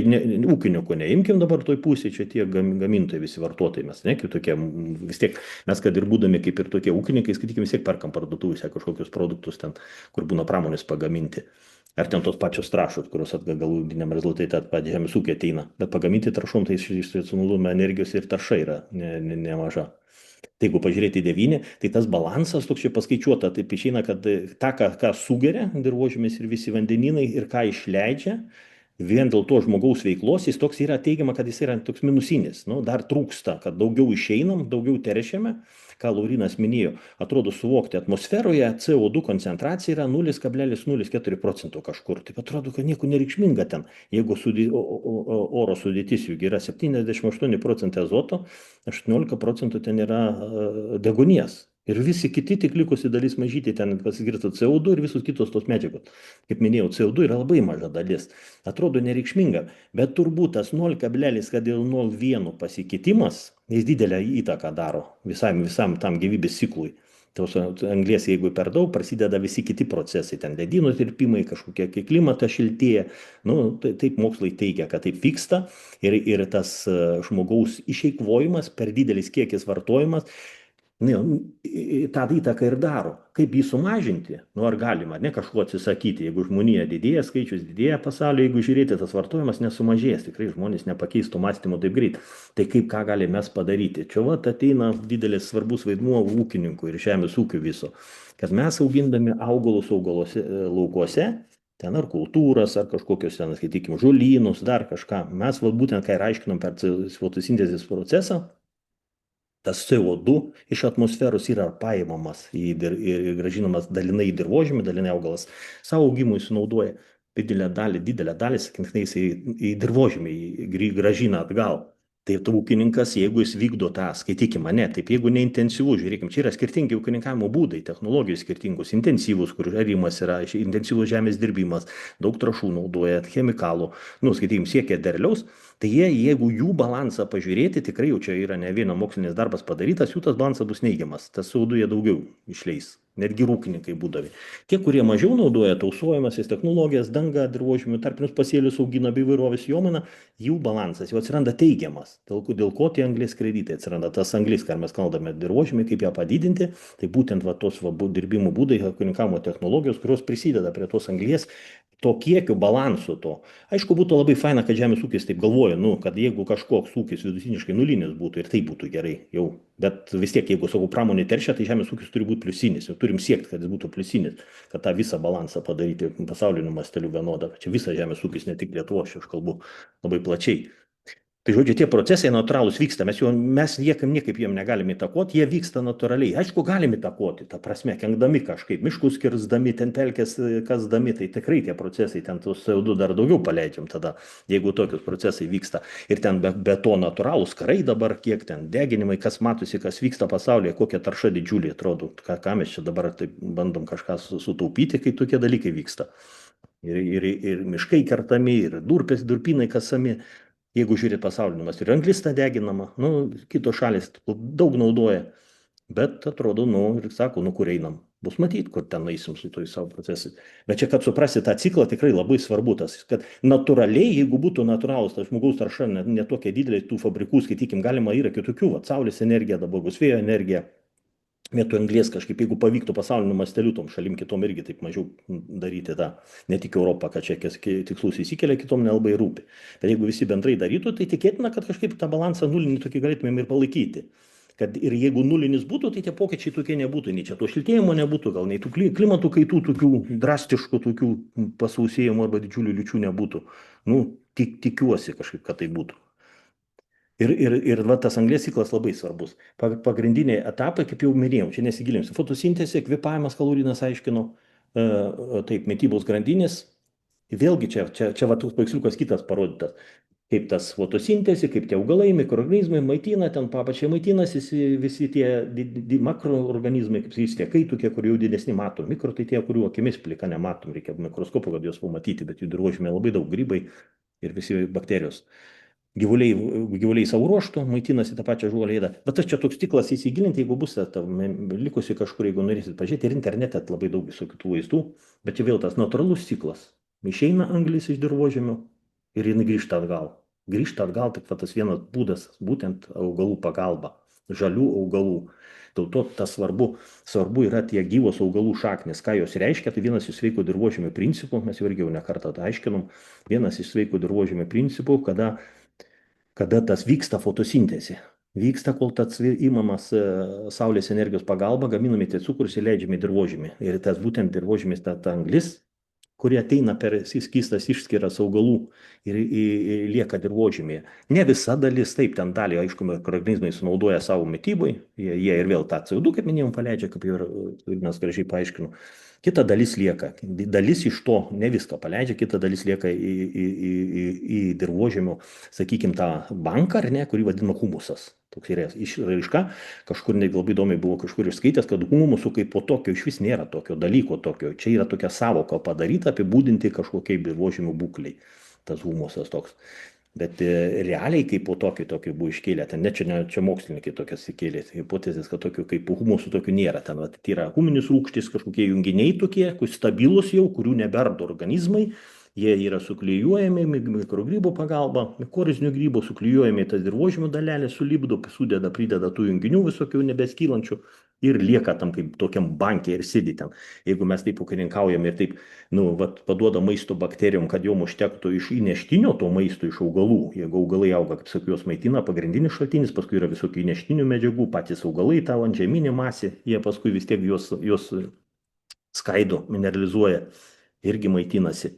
ūkininkų neimkim dabar toj pusėje, čia tie gamintojai, visi vartotojai, mes ne, kaip tokie, vis tiek mes, kad ir būdami kaip ir tokie ūkininkai, skaitykim, vis tiek perkam parduotuvėse kažkokius produktus ten, kur būna pramonės pagaminti. Ar ten tos pačios trąšos, kurios galutiniam rezultate pat žemės ūkio ateina. Bet pagaminti trąšom, tai sunaudojama energijos ir tarša yra nemaža. Tai jeigu pažiūrėti į 9, tai tas balansas toks čia paskaičiuota, taip išeina, kad tą, ką sugeria dirvožemis ir visi vandenynai ir ką išleidžia, vien dėl to žmogaus veiklos, jis toks yra teigiama, kad jis yra toks minusinis. Dar trūksta, kad daugiau išeinam, daugiau teršiame. Ką Laurinas minėjo, atrodo suvokti, atmosferoje CO2 koncentracija yra 0,04% kažkur. Tai atrodo, kad nieko nereikšminga ten. Jeigu oro sudėtis juk yra 78% azoto, 18% ten yra deguonies. Ir visi kiti tik likusi dalis mažyti ten pasigirsta CO2 ir visus kitos tos medžiagos. Kaip minėjau, CO2 yra labai maža dalis. Atrodo nereikšminga, bet turbūt tas 0,01 pasikeitimas, jis didelę įtaką daro visam tam gyvybės ciklui. Tos anglies, jeigu per daug, prasideda visi kiti procesai, ten ledynų tirpimai, kažkokie, kai klimatas šiltėja. Taip mokslai teigia, kad taip vyksta ir tas žmogaus išeikvojimas, per didelis kiekis vartojimas, tą įtaką ir daro. Kaip jį sumažinti? Ar galima, ne kažko atsisakyti? Jeigu žmonija didėja, skaičius didėja pasaulyje, jeigu žiūrėti, tas vartojimas nesumažės. Tikrai žmonės nepakeistų mąstymo taip greit. Tai kaip ką galime mes padaryti? Čia ateina didelis svarbus vaidmuo ūkininkų ir žemės ūkio viso. Kad mes augindami augalus laukuose, ten ar kultūras, ar kažkokios ten, sakykime, žolynus, dar kažką, mes būtent, kai aiškinom per fotosintezės procesą, tas CO2 iš atmosferos yra paimamas ir grąžinamas dalinai į dirvožemį, dalinai augalas savo augimui sunaudoja didelę dalį, sakykime, jis į dirvožemį grąžina atgal. Tai ūkininkas, jeigu jis vykdo tą, skaitykime, ne, taip, jeigu neintensyvus, žiūrėkime, čia yra skirtingi ūkininkavimo būdai, technologijos skirtingos, intensyvus, kur arimas yra, intensyvus žemės dirbimas, daug trašų naudoja, chemikalų, nu, skaitykime, siekia derliaus, tai jeigu jų balansą pažiūrėti, tikrai jau čia yra ne vieno mokslinis darbas padarytas, jų tas balansas bus neigiamas, tas CO2 jie daugiau išleis, netgi ūkininkai būdami. Tie, kurie mažiau naudoja tausojamasis technologijas, dangą, dirvožemių, tarpinius pasėlius augina bei įvairovės jomainą, jų balansas jau atsiranda teigiamas. Dėl ko tie anglies kreditai atsiranda? Tas anglis, ką mes kalbame dirvožemį, kaip ją padidinti, tai būtent tos dirbimo būdai, ūkininkavimo technologijos, kurios prisideda prie tos anglies, to kiekio balanso to. Aišku, būtų labai faina, kad žemės ūkis taip galvoja, nu, kad jeigu kažkoks ūkis vidutiniškai nulinis būtų ir tai būtų gerai jau. Bet vis tiek, jeigu, sakau, pramonė teršia, tai žemės ūkis turi būti pliusinis. Ir turim siekti, kad jis būtų pliusinis, kad tą visą balansą padaryti pasauliniu masteliu vienodą. Čia visas žemės ūkis, ne tik Lietuvos, aš kalbu labai plačiai. Tai žodžiu, tie procesai natūralūs vyksta, mes niekaip jiem negalime įtakoti, jie vyksta natūraliai. Aišku, galime įtakoti, ta prasme, kenkdami kažkaip, miškus kirsdami, ten pelkės kasdami, tai tikrai tie procesai, ten tos CO2 dar daugiau paleidžiam tada, jeigu tokius procesai vyksta. Ir ten be to natūralūs karai dabar, kiek ten deginimai, kas matosi, kas vyksta pasaulyje, kokia tarša didžiulė atrodo, ką mes čia dabar taip bandom kažką sutaupyti, kai tokie dalykai vyksta. Ir miškai kertami, ir durpynai kasami. Jeigu žiūrėt pasauliniu mastu, ir anglis ta deginama, nu, kitos šalis daug naudoja, bet atrodo, nu, ir sako, nu, kur einam, bus matyti, kur ten eisim su toj savo procesais. Bet čia, kad suprasti tą ciklą, tikrai labai svarbu tas, kad natūraliai, jeigu būtų natūralus, tas žmogaus tarša netokia didelė, tų fabrikų, skaitykim, galima yra kitokių, saulės energija, dabar bus vėjo energija. Vietoj anglies kažkaip, jeigu pavyktų pasauliniu masteliu tom šalim kitom irgi taip mažiau daryti tą, ne tik Europą, kad čia tikslus įsikelia, kitom nelabai rūpi. Bet jeigu visi bendrai darytų, tai tikėtina, kad kažkaip tą balansą nulinį tokį galėtumėm ir palaikyti. Kad ir jeigu nulinis būtų, tai tie pokyčiai tokie nebūtų, nei čia to šiltėjimo nebūtų, gal nei tų klimatų kaitų, tokių drastiškų, tokių pasausėjimų arba didžiulių liūčių nebūtų. Nu, tikiuosi kažkaip, kad tai būtų. Ir va, tas anglies ciklas labai svarbus. Pagrindiniai etapai, kaip jau minėjau, čia nesigilinsiu. Fotosintezė, kvėpavimas, kalorinas aiškino, taip, mitybos grandinės. Vėlgi čia va, toks paveiksliukas kitas parodytas. Kaip tas fotosintezė, kaip tie augalai, mikroorganizmai maitina, ten papačiai maitinasi visi tie makroorganizmai, kaip sakys, tie kaitukie, kur jau didesni matom. Mikro tai tie, kurių akimis plika nematom, reikia mikroskopo, kad juos pamatyti, bet jų dirvožemė labai daug, grybai ir visi bakterijos. Gyvuliai savo ruoštų maitinasi tą pačią žuolę ėda. Bet tas čia toks tiklas įsigilinti, jeigu bus likusi kažkur, jeigu norėsit pažiūrėti, ir internete labai daug visokių tų vaizdų, bet čia vėl tas natūralus ciklas. Išeina anglis iš dirvožemio ir jin grįžta atgal. Grįžta atgal tik tas vienas būdas, būtent augalų pagalba, žalių augalų. Dėl to tas svarbu yra tie gyvos augalų šaknis. Ką jos reiškia, tai vienas iš sveiko dirvožemio principų, mes jau irgi jau nekartą aiškinom, vienas iš sveiko dirvožemio principų, kada tas vyksta fotosintezė. Vyksta, kol tas įmamas saulės energijos pagalba, gaminami tie cukrus ir leidžiami dirvožemį. Ir tas būtent dirvožemis ta anglis, kurie ateina per skystas išskiras augalų ir lieka dirvožemėje. Ne visa dalis, taip, ten dalį, aišku, mikroorganizmai sunaudoja savo mitybai, jie ir vėl tą CO2, kaip minėjom, paleidžia, kaip ir Linas gražiai paaiškino. Kita dalis lieka. Dalis iš to ne viską paleidžia, kita dalis lieka į dirvožemio, sakykime, tą banką, ar ne, kurį vadina humusas. Toks yra išraiška, kažkur labai įdomiai buvo kažkur išskaitęs, kad humusų kaip po tokio iš vis nėra tokio dalyko tokio. Čia yra tokia savoka padaryta, apibūdinti kažkokiai dirvožemio būkliai. Tas humusas toks. Bet realiai kaip po tokio buvo iškėlę, ten čia mokslininkai tokias įkėlė, hipotezės, kad tokių kaip humusų tokių nėra. Ten tai yra huminis rūgštis, kažkokie junginiai tokie, stabilus jau, kurių neberdo organizmai. Jie yra suklijuojami mikrogrybų pagalba, korizinių grybų suklijuojami tas dirvožemio dalelė, sulipdo, sudeda, prideda tų junginių visokių nebeskylančių ir lieka tam kaip tokiam bankė ir sėdi ten. Jeigu mes taip ūkininkaujam ir taip, paduoda maisto bakterijom, kad jom užtektų iš įneštinio to maisto iš augalų. Jeigu augalai auga, kaip sakiau, jos maitina, pagrindinis šaltinis, paskui yra visokių įneštinių medžiagų, patys augalai, ta antžeminė masė, jie paskui vis tiek jos skaido, mineralizuoja, irgi maitinasi.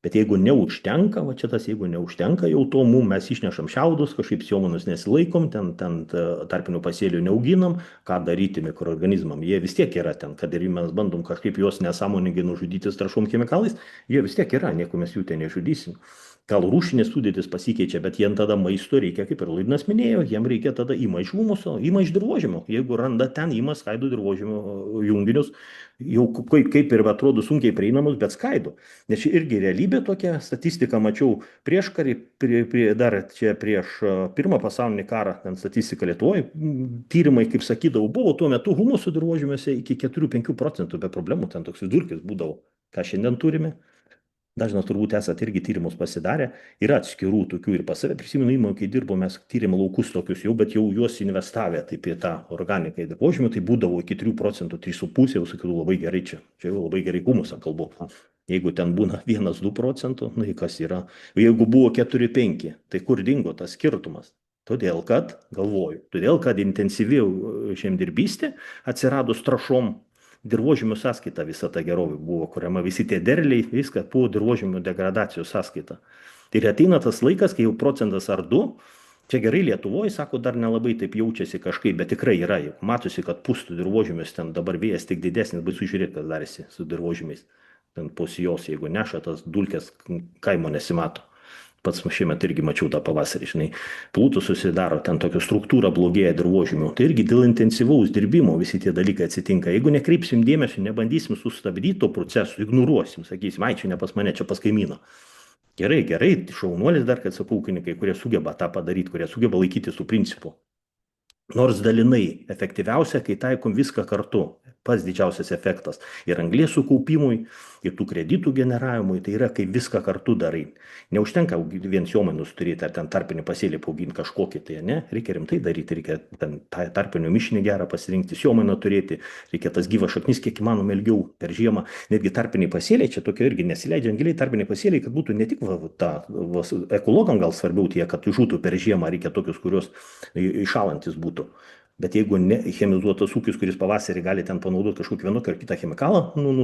Bet jeigu neužtenka, va čia tas, jeigu neužtenka jau to, mes išnešam šiaudus, kažkaip sėjomanus nesilaikom, ten tarpinių pasėlių neauginam, ką daryti mikroorganizmam. Jie vis tiek yra ten, kad ir mes bandom kažkaip juos nesąmoningai nužudyti trąšom chemikalais, jie vis tiek yra, nieko mes jų ten nežudysim. Gal rūšinės sudėtis pasikeičia, bet jiem tada maisto reikia, kaip ir Laidinas minėjo, jiem reikia tada ima iš humuso, ima iš dirvožemio. Jeigu randa ten, ima skaido dirvožemio junginius, jau kaip ir atrodo sunkiai prieinamus, bet skaido. Nes čia irgi realybė tokia, statistiką mačiau prieš karį, dar čia prieš pirmą pasaulinį karą, ten statistika Lietuvoje, tyrimai, kaip sakydavau, buvo tuo metu humuso dirvožemiuose iki 4-5 procentų be problemų, ten toks vidurkis būdavo, ką šiandien turime. Dažnas turbūt esate irgi tyrimus pasidarę, yra atskirų tokių ir pas save, prisimenu įmonę, kai dirbo, mes tyrėm laukus tokius jau, bet jau juos investavę taip į tą organiką į dirvožemį, tai būdavo iki 3 procentų, 3,5, jau sakiau, labai gerai čia jau labai gerai humusą kalbu. Jeigu ten būna 1-2 procentų, na, kas yra, jeigu buvo 4-5, tai kur dingo tas skirtumas? Todėl, kad intensyviau žemdirbystė atsiradus trąšom, dirvožemių sąskaita visa ta gerovė buvo kuriama, visi tie derliai, viskas buvo dirvožemių degradacijos sąskaita. Ir ateina tas laikas, kai jau procentas ar 2, čia gerai Lietuvoje, sako, dar nelabai taip jaučiasi kažkaip, bet tikrai yra, jau matosi, kad pustų dirvožemius, ten dabar vėjas tik didesnis, baisu žiūrėti, kas darėsi su dirvožemiais. Ten po sijos, jeigu neša tas dulkės, kaimo nesimato. Pats šiemet irgi mačiau tą pavasarį, žinai, plūtų susidaro, ten tokia struktūra blogėja dirvožemių. Tai irgi dėl intensyvaus dirbimo visi tie dalykai atsitinka. Jeigu nekreipsim dėmesio, nebandysim sustabdyti to proceso, ignoruosim, sakysim, ai, čia ne pas mane, čia pas kaimyną. Gerai, šaunuolis dar, kad sakau, ūkininkai, kurie sugeba tą padaryti, kurie sugeba laikytis tų principų. Nors dalinai efektyviausia, kai taikom viską kartu. Pats didžiausias efektas ir anglies sukaupimui, ir tų kreditų generavimui, tai yra, kai viską kartu darai. Neužtenka vien sėjomainus turėti ar ten tarpinį pasėlį paauginti kažkokį, tai ne, reikia rimtai daryti, reikia ten tarpinio mišinį gerą pasirinkti, sėjomainą turėti, reikia tas gyvas šaknis kiek įmanoma ilgiau per žiemą, netgi tarpiniai pasėliai, čia tokio irgi nesileidžia giliai tarpiniai pasėliai, kad būtų ne tik ekologam gal svarbiau tie, kad žūtų per žiemą, reikia tokius, kurios iššalantis būtų. Bet jeigu ne chemizuotas ūkis, kuris pavasarį gali ten panaudoti kažkokį vienokį ar kitą chemikalą,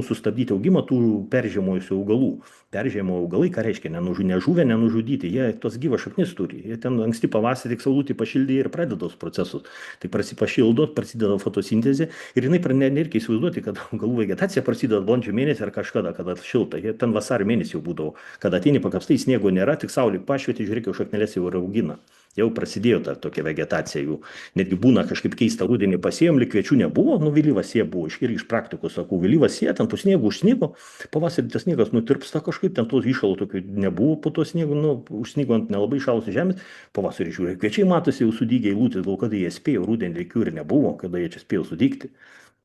sustabdyti augimą tų peržiemojusių augalų. Peržiemojo augalai, ką reiškia, nežuvę, nenužudyti, jie tos gyvas šaknis turi. Jie ten anksti pavasarį tik saulutį pašildė ir pradeda tos procesus. Tai pašildot, prasideda fotosintezė ir jinai nereikia įsivaizduoti, kad augalų vegetacija prasideda balandžio mėnesį ar kažkada, kada šilta. Jie ten vasario mėnesį jau būdavo. Kada ateini pakapstai, sniego nėra, tik saulė pašvietė, žiūrėk, jau šaknelės jau yra augina. Jau prasidėjo ta tokia vegetacija jų. Netgi būna kažkaip keista, rudenį pasėjom, lyg kviečių nebuvo, vėlyvas sėja buvo, irgi iš praktikos sakau, vėlyvas sėja, ten po sniego užsnigo, pavasarį tas sniegas nutirpsta kažkaip, ten tos įšalo tokio nebuvo po to sniego, užsnigo ant nelabai šalusios žemės, pavasarį žiūrė, kviečiai matosi jau sudygę eilutės, gal kada jie spėjo, rudenį lygių ir nebuvo, kada jie čia spėjo sudygti.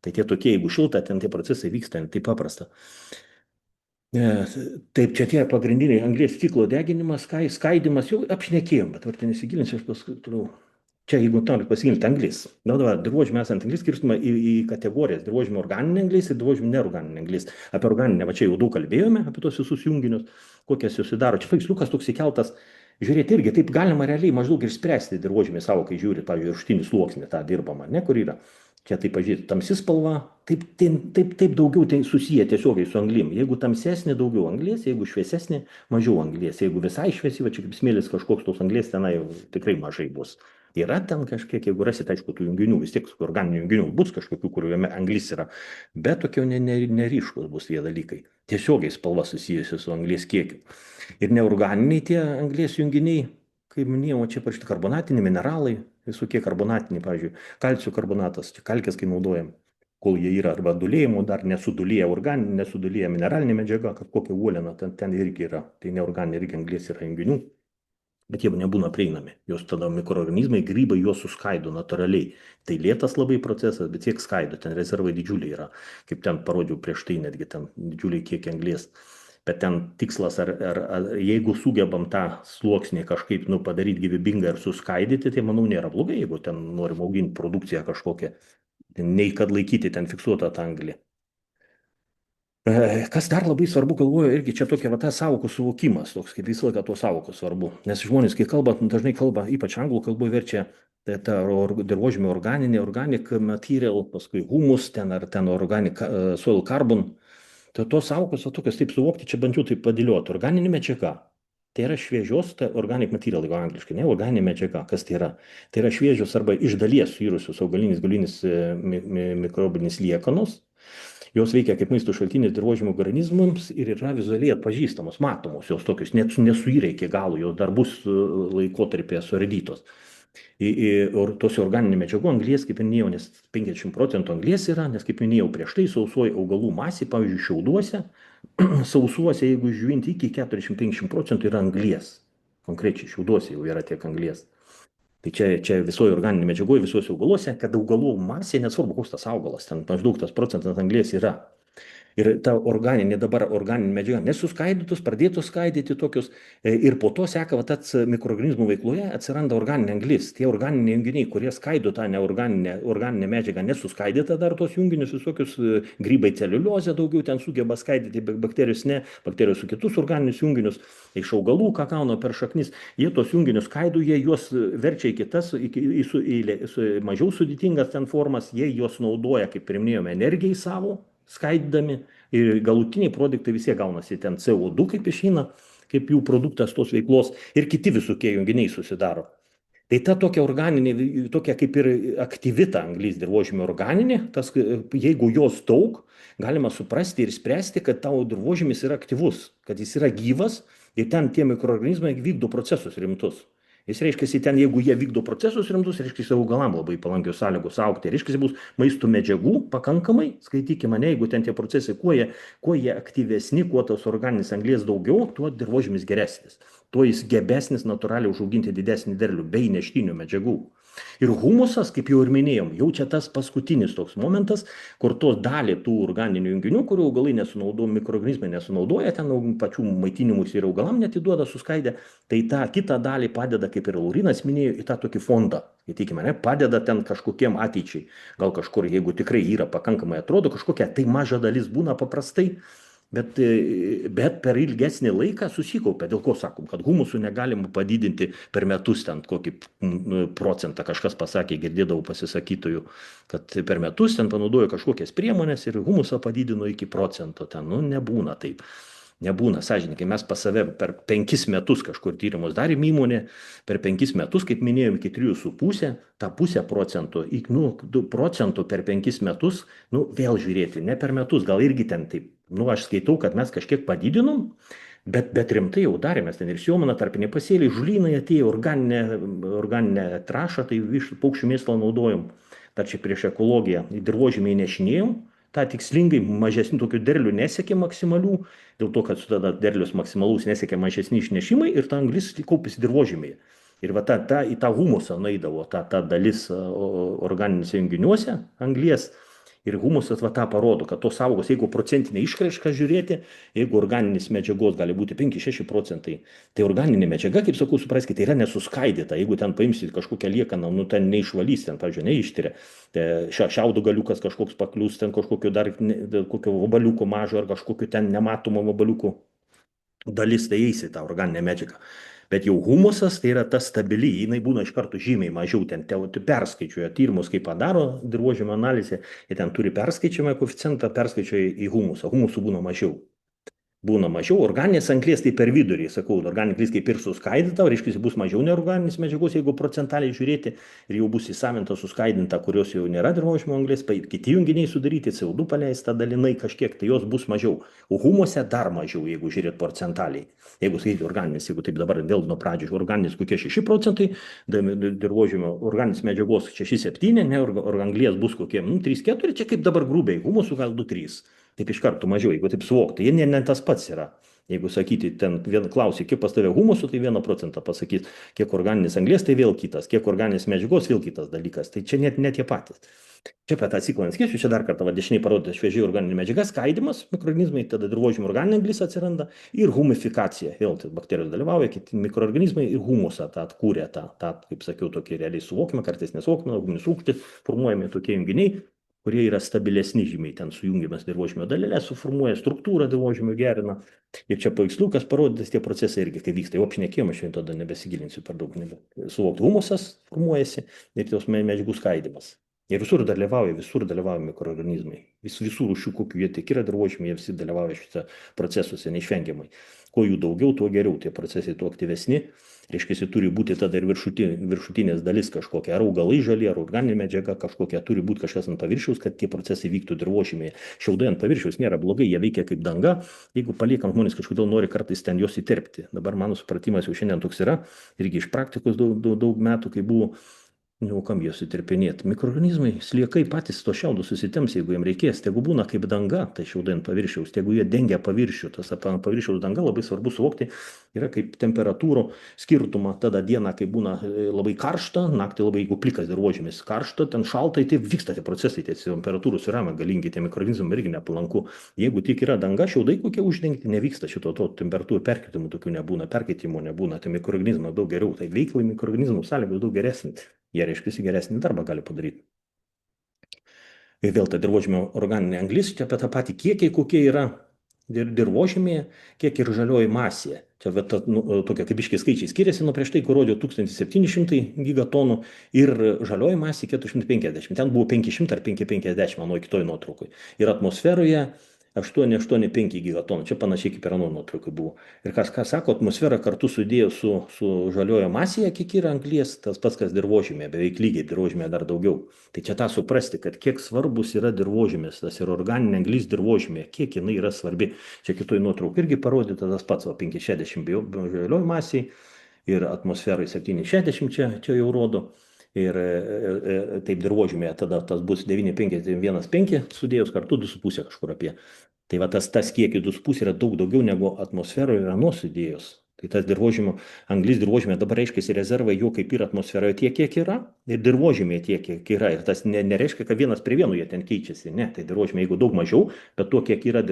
Tai tie tokie, jeigu šilta, ten tie procesai vyksta, tai paprasta. Taip, čia tie pagrindiniai anglies ciklo deginimas, skaidimas, jau apšnekėjom, bet ar ten nesigilinsiu, aš paskui toliau. Čia, jeigu norit pasigilinti anglis, dirvožemį esant anglis skirstama į kategorijas, dirvožemį organinė anglis ir dirvožemį neorganinė anglis. Apie organinę, va čia jau daug kalbėjome, apie tos visus junginius, kokias jūs sudaro. Čia paveiksliukas toks įkeltas, žiūrėti irgi, taip galima realiai maždaug ir spręsti dirvožemį savo, kai žiūrit, pavyzdžiui, viršutinį sluoksnį tą dirbamą, ne, kur yra. Čia taip, pažiūrėti, tamsi spalva, taip daugiau tai susiję tiesiogiai su anglim. Jeigu tamsesnė, daugiau anglies, jeigu šviesesnė, mažiau anglies. Jeigu visai šviesi, va čia kaip smėlis kažkoks tos anglies tenai tikrai mažai bus. Yra ten kažkiek, jeigu rasit, aišku, tų junginių, vis tiek organinių junginių bus kažkokių, kuriuome anglis yra, bet tokie neryškus bus tie dalykai. Tiesiogiai spalva susijusi su anglies kiekiu. Ir neorganiniai tie anglies junginiai, kaip minėjau, čia parašyti karbonatiniai mineralai, visokie karbonatiniai, pavyzdžiui, kalcio karbonatas, čia kalkės, kai naudojam, kol jie yra arba dulėjimo, dar nesudulėję organinė, nesudulėję mineralinė medžiaga, kokia uoliena, ten irgi yra, tai neorganinė irgi anglies yra junginių, bet jie nebūna prieinami, jos tada mikroorganizmai, grybai juos suskaido natūraliai, tai lėtas labai procesas, bet tiek skaido, ten rezervai didžiuliai yra, kaip ten parodžiau prieš tai, netgi ten didžiuliai kiekiai anglies. Bet ten tikslas, ar jeigu sugebam tą sluoksnį kažkaip padaryti gyvybingą ir suskaidyti, tai manau nėra blogai, jeigu ten norim auginti produkciją kažkokią, nei kad laikyti ten fiksuotą tą anglį. Kas dar labai svarbu, galvoju, irgi čia tokia va ta sąvokų suvokimas, toks kaip visą laiką tuo sąvokų svarbu. Nes žmonės, kai kalba, dažnai kalba, ypač anglų kalboje verčia tą dirvožemio organic material, paskui humus, ten ar ten organic soil carbon. Tai tos sąvokos, va tokios taip suvokti, čia bandžiau taip padėlioti. Organinė medžiaga. Tai yra šviežios, tai organic material, jeigu angliškai, ne, organinė medžiaga. Kas tai yra? Tai yra šviežios arba iš dalies suirusios augalinis, galinis mikrobinis liekanos. Jos veikia kaip maisto šaltinis dirvožemio organizmams ir yra vizualiai atpažįstamos, matomos, jos tokios, net nesuyrė iki galo, jos dar bus laikotarpėje suardytos. Ir tose organinių medžiagų anglies, kaip minėjau, nes 50% anglies yra, nes kaip minėjau prieš tai, sausuoja augalų masė, pavyzdžiui, šiauduose, sausuose, jeigu žiūrint, iki 40-50% yra anglies. Konkrečiai šiauduose jau yra tiek anglies. Tai čia visoje organinėje medžiagoje, visuose augaluose, kad augalų masė, nesvarbu, koks tas augalas, ten maždaug tas procentas anglies yra. Ir ta organinė medžiaga nesuskaidytos, pradėtos skaidyti tokius ir po to seka tas mikroorganizmų veikloje atsiranda organinė anglis. Tie organiniai junginiai, kurie skaido tą organinę medžiagą nesuskaidytą dar tos junginius, visokius grybai celiuliozę daugiau ten sugeba skaidyti, bakterijos ne, bakterijos su kitus organinius junginius, iš augalų, ką gauna per šaknis, jie tos junginius skaido, jie juos verčia į kitas, į mažiau sudėtingas ten formas, jie juos naudoja, kaip pirminėjome, energijai savo skaidydami ir galutiniai produktai visi gaunasi ten CO2 kaip išeina, kaip jų produktas tos veiklos ir kiti visokie junginiai susidaro. Tai ta tokia organinė, tokia kaip ir aktyvi ta anglis dirvožemio organinė, jeigu jos daug, galima suprasti ir spręsti, kad tavo dirvožemis yra aktyvus, kad jis yra gyvas ir ten tie mikroorganizmai vykdo procesus rimtus. Jis reiškia, ten jeigu jie vykdo procesus rimtus, reiškia, augalam labai palankios sąlygos augti. Reiškia, bus maisto medžiagų pakankamai, skaitykime, jeigu ten tie procesai, kuo jie aktyvesni, kuo tos organinės anglies daugiau, tuo dirvožemis geresnis. Tuo jis gebesnis natūraliai užauginti didesnį derlių bei neštinių medžiagų. Ir humusas, kaip jau ir minėjom, jau čia tas paskutinis toks momentas, kur tos dalį tų organinių junginių, kurių augalai nesunaudoja, mikroorganizmai nesunaudoja, ten pačių maitinimus ir augalam netiduoda suskaidę, tai tą kitą dalį padeda, kaip ir Laurinas minėjo, į tą tokį fondą. Įtikime, padeda ten kažkokiem ateičiai. Gal kažkur, jeigu tikrai yra pakankamai atrodo, kažkokia tai maža dalis būna paprastai. Bet per ilgesnį laiką susikaupia. Dėl ko sakom, kad humusų negalima padidinti per metus ten kokį procentą. Kažkas pasakė, girdėdavau pasisakytojų, kad per metus ten panaudojo kažkokias priemonės ir humusą padidino iki procento. Ten, nebūna taip. Nebūna, sąžininkai, mes pas save per 5 metus kažkur tyrimus darėm įmonė, per 5 metus, kaip minėjom, iki 3,5, tą pusę procentų, 2 procentų per 5 metus, vėl žiūrėti, ne per metus, gal irgi ten taip, aš skaitau, kad mes kažkiek padidinom, bet rimtai jau darėmės, ten ir siomana, tarpiniai pasėliai, žulynai atėjo, organinę trąšą, tai paukščių mėslą naudojom, dar čia prieš ekologiją, į dirvožemį nešinėjom, tą tikslingai mažesnių tokių derlių nesiekė maksimalių, dėl to, kad tada derlius maksimalus nesiekė mažesni išnešimai ir ta anglis kaupėsi dirvožemyje. Ir va į tą humusą nueidavo ta dalis organiniuose junginiuose anglies. Ir humusas tą parodo, kad tos sąvokos, jeigu procentinė išraiška žiūrėti, jeigu organinis medžiagos gali būti 5-6 procentai, tai organinė medžiaga, kaip sakau, supraskite, tai yra nesuskaidyta. Jeigu ten paimsit kažkokią liekaną, ten neišvalys, ten, pavyzdžiui, neištiria, šiaudų galiukas kažkoks paklius, ten kažkokio dar kokio vabaliuko mažo ar kažkokio ten nematomo vabaliuko dalis, tai eis į tą organinę medžiagą. Bet jau humusas tai yra ta stabili, jinai būna iš karto žymiai mažiau, ten perskaičiuoja tyrimus, kaip padaro dirvožemio analizė, jie ten turi perskaičiamą koeficientą, perskaičiuoja į humusą, humusų būna mažiau. Organinės anglies tai per vidurį, sakau, organinė anglis kaip ir suskaidyta, reiškia, bus mažiau neorganinės medžiagos, jeigu procentaliai žiūrėti, ir jau bus įsavinta suskaidinta, kurios jau nėra dirvožemio anglies, kiti junginiai sudaryti, CO2 paleista dalinai kažkiek, tai jos bus mažiau. O humuose dar mažiau, jeigu žiūrėt procentaliai. Jeigu skaityti organinės, jeigu taip dabar vėl nuo pradžių, organinės kokie 6 procentai, dirvožemio organinės medžiagos 6-7, anglies bus kokie 3-4, čia kaip dabar grubiai, humusų gal 2-3. Taip iš karto mažiau, jeigu taip suvokti, jie ne tas pats yra. Jeigu sakyti, ten klausai, kiek pas tave humusų, tai 1% pasakys, kiek organinės anglies, tai vėl kitas, kiek organinės medžiagos, vėl kitas dalykas. Tai čia net tie patys. Čia apie tą ciklą neskėsiu, čia dar kartą dešiniai parodo šviežiai organinė medžiaga, skaidimas mikroorganizmai, tada dirvožemio organinė anglis atsiranda ir humifikacija. Vėl tai bakterijos dalyvauja, kiti mikroorganizmai ir humusą tą atkūrė, tą, kaip sakiau, tokį realiai suvokimą, kartais nesuvokimą, humus rūgštis, formuojami tokie junginiai, kurie yra stabilesni žymiai, ten sujungiamas dirvožemio dalelės, suformuoja struktūrą dirvožemio, gerina. Ir čia paveiksliukas parodytas tie procesai irgi, kai vyksta. Jau apšnekėjom, aš tada nebesigilinsiu per daug, suvokti, humusas formuojasi ir tos medžiagų skaidimas. Jie visur dalyvauja mikroorganizmai. Visų rūšių, kokių jie tik yra dirvožėmėje, jie visi dalyvauja šitą procesuose neišvengiamai. Kuo jų daugiau, tuo geriau, tie procesai tuo aktyvesni. Reiškia, turi būti tada ir viršutinės dalis kažkokia, ar augalai žali, ar organinė medžiaga kažkokia, turi būti kažkas ant paviršiaus, kad tie procesai vyktų dirvožėmėje. Šiaudai ant paviršiaus nėra blogai, jie veikia kaip danga, jeigu paliekam žmonės kažkodėl nori kartais ten juos įterpti. Dabar mano supratimas jau šiandien toks yra, irgi iš praktikos daug metų, kai buvo. Nu, kam juos įtirpinėti? Mikroorganizmai, sliekai patys to šiaudus susitems, jeigu jiems reikės. Tegu būna kaip danga, tai šiaudai ant paviršiaus, tegu jie dengia paviršių. Tas ant paviršiaus danga labai svarbu suvokti, yra kaip temperatūrų skirtumą. Tada diena, kai būna labai karšta, naktį labai, jeigu plikas dirvožėmis karšta, ten šaltai, tai vyksta tie procesai, tie temperatūrų svyravimai galingi, tie mikroorganizmai irgi nepalanku. Jeigu tik yra danga, šiaudai kokie uždengti, nevyksta šito to temperatūrų perkeitimų, tokių nebūna, perkeitimų nebūna, tai mikroorganizmai daug geriau, tai veiklai mikroorganizmų sąlygos daug geresnės. Jie, reiškia, geresnį darbą gali padaryti. Ir vėl ta dirvožėmio organinė anglis, čia apie tą patį kiekį, kokie yra dirvožėmėje, kiek ir žalioji masė. Čia tokie kaip biškiai skaičiai skiriasi nuo prieš tai, kur rodė 1700 gigatonų ir žalioji masė 450. Ten buvo 500 ar 550, manau, kitoj nuotraukoj. Ir atmosferoje 885 gigatonų. Čia panašiai kaip ir ano nuotraukai buvo. Ir ką sako, atmosfera kartu sudėjo su žaliojo masėje, kiek yra anglies, tas pats, kas dirvožėmėje, beveik lygiai, dirvožėmėje dar daugiau. Tai čia tą suprasti, kad kiek svarbus yra dirvožėmės, tas ir organinė anglis dirvožėmėje, kiek jinai yra svarbi. Čia kitoj nuotraukai irgi parodyta tas pats, 560 žaliojo masėje ir atmosferai 760 čia jau rodo. Ir taip dirvožėmėje tada tas bus 9,5 sudėjus kartu 2,5 kažkur apie. Tai va tas kiekis 2,5 yra daug daugiau negu atmosferoje yra nusidėjus. Tai tas dirvožėmio, anglis dirvožėmėje dabar reiškia rezervai jo kaip ir atmosferoje tiek, kiek yra, ir dirvožėmėje tiek, kiek yra. Ir tas nereiškia, kad vienas prie vieno jie ten keičiasi. Ne, tai dirvožėmėje jeigu daug mažiau, bet to, kiek yra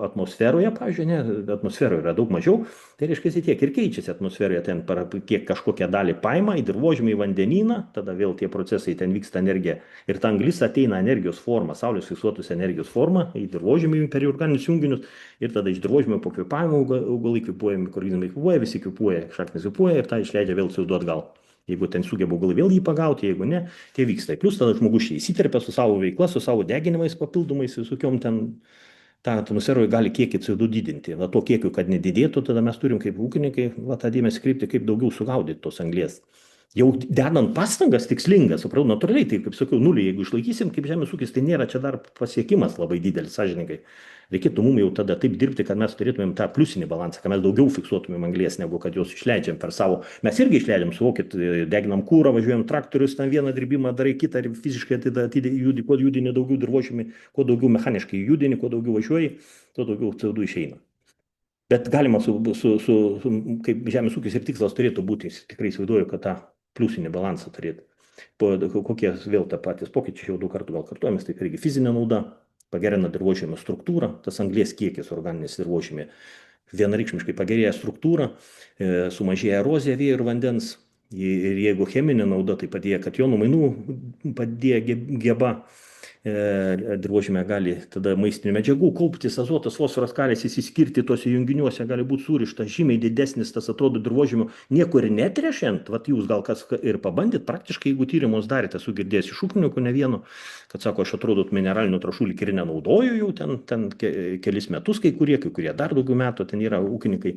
atmosferoje, pavyzdžiui, ne, atmosferoje yra daug mažiau, tai reiškia, tiek ir keičiasi atmosferoje, ten kiek kažkokią dalį paima į dirvožėmį, į vandenyną, tada vėl tie procesai, ten vyksta energija. Ir ta anglis ateina energijos forma, saulės fiksuotus energijos forma, į dirvožėmį per organinius junginius, ir tada iš dirvožėmio po kvėpavimo augalai kvėpuoja, mikroorganizmai kvėpuoja, visi kvėpuoja, šaknis kvėpuoja ir tą išleidžia vėl CO2 atgal. Jeigu ten sugeba augalai vėl jį pagauti, jeigu ne, tai vyksta. Plius tada žmogus čia įsiterpia su savo veikla, su savo deginimais papildomais, visokiom ten tą atmosferoje gali kiekį CO2 didinti. Va to kiekiu, kad nedidėtų, tada mes turim kaip ūkininkai va tą dėmesį kreipti, kaip daugiau sugaudyti tos anglies. Jau dedant pastangas tikslingas, supratau, natūraliai, tai kaip sakiau, nulį, jeigu išlaikysim kaip žemės ūkis, tai nėra čia dar pasiekimas labai didelis, sąžininkai. Reikėtų mums jau tada taip dirbti, kad mes turėtumėm tą pliusinį balansą, kad mes daugiau fiksuotumėm anglies, negu kad jos išleidžiam per savo. Mes irgi išleidžiam, suvokit, deginam kūrą, važiuojam traktorius, ten vieną dirbimą darai kitą ir fiziškai kuo judini daugiau dirvožėmį, kuo daugiau mechaniškai judini, kuo daugiau važiuoji, tuo daugiau CO2 išeina. Bet galima, kaip žemės ūkis ir tikslas turėtų būti, tikrai įsivaizduoju, kad tą pliusinį balansą turėti. Kokie vėl tą patys pokyčiai, jau 2 kartų gal kartuojamės, tai irgi fizinė nauda, pagerina dirvožėmio struktūrą, tas anglies kiekis organinis dirvožėmė vienareikšmiškai pagerėja struktūra, sumažėja erozija vėjo ir vandens, ir jeigu cheminė nauda, tai padėjo kationų mainų, padėjo geba, dirvožėme gali tada maistinių medžiagų kauptis, azotas, fosforas, kalis įsiskirti tose junginiuose, gali būti surišta žymiai didesnis, tas atrodo dirvožėmio niekur netrešiant, vat jūs gal kas ir pabandyt, praktiškai jeigu tyrimus darėte, esu girdėjęs iš ūkininkų ne vieno, kad sako, aš atrodot mineralinių trąšų lyg ir nenaudoju jau ten kelis metus, kai kurie dar daugiau metų, ten yra ūkininkai.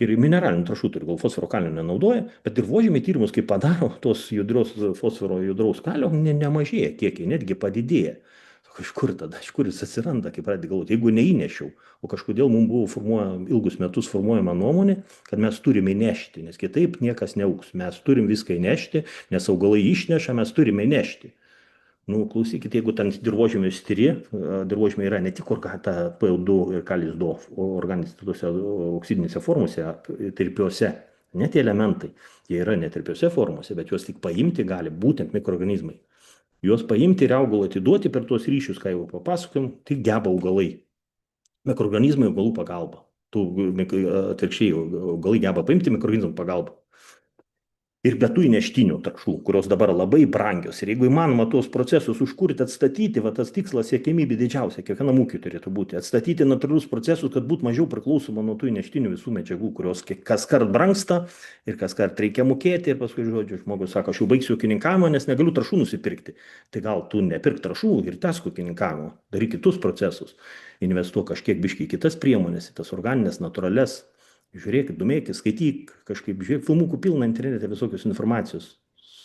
Ir mineralinių trąšų turi, gal fosforo kalio nenaudoja, bet dirvožėmė tyrimus, kai padaro, tos judrios fosforo judraus kalio nemažėja kiekiai, netgi padidėja. Iš kur jis atsiranda, kai pradedi galvoti, jeigu neįnešiau, o kažkodėl mums buvo ilgus metus formuojama nuomonė, kad mes turime įnešti, nes kitaip niekas neaugs. Mes turim viską įnešti, nes augalai išneša, mes turime įnešti. Nu, klausykit, jeigu ten dirvožėmė stiri, dirvožėmė yra ne tik ta PO2 ir kalis 2 organinėse tose oksidinėse formose, tirpiuose, ne tie elementai, jie yra netirpiuose formose, bet juos tik paimti gali būtent mikroorganizmai. Juos paimti ir augalą atiduoti per tuos ryšius, ką jau papasakojom, tik geba augalai. Mikroorganizmai augalų pagalba. Atvirkščiai, augalai geba paimti mikroorganizmų pagalbą. Ir be tų įneštinių trąšų, kurios dabar labai brangios. Ir jeigu įmanoma tuos procesus užkurti, atstatyti, va tas tikslas, siekimybė didžiausia, kiekvienam ūkiui turėtų būti, atstatyti natūralius procesus, kad būtų mažiau priklausoma nuo tų įneštinių visų medžiagų, kurios kas kart brangsta ir kas kart reikia mokėti. Ir paskui, žodžiu, žmogus sako, aš jau baigsiu ūkininkavimą, nes negaliu trąšų nusipirkti. Tai gal tu nepirk trąšų ir tęsk ūkininkavimą, daryk kitus procesus, investuok kažkiek biškai į kitas priemonės, į tas organinės, natūrales. Žiūrėkit, domėkit, skaityk, kažkaip žiūrėk, filmukų pilna internete visokios informacijos,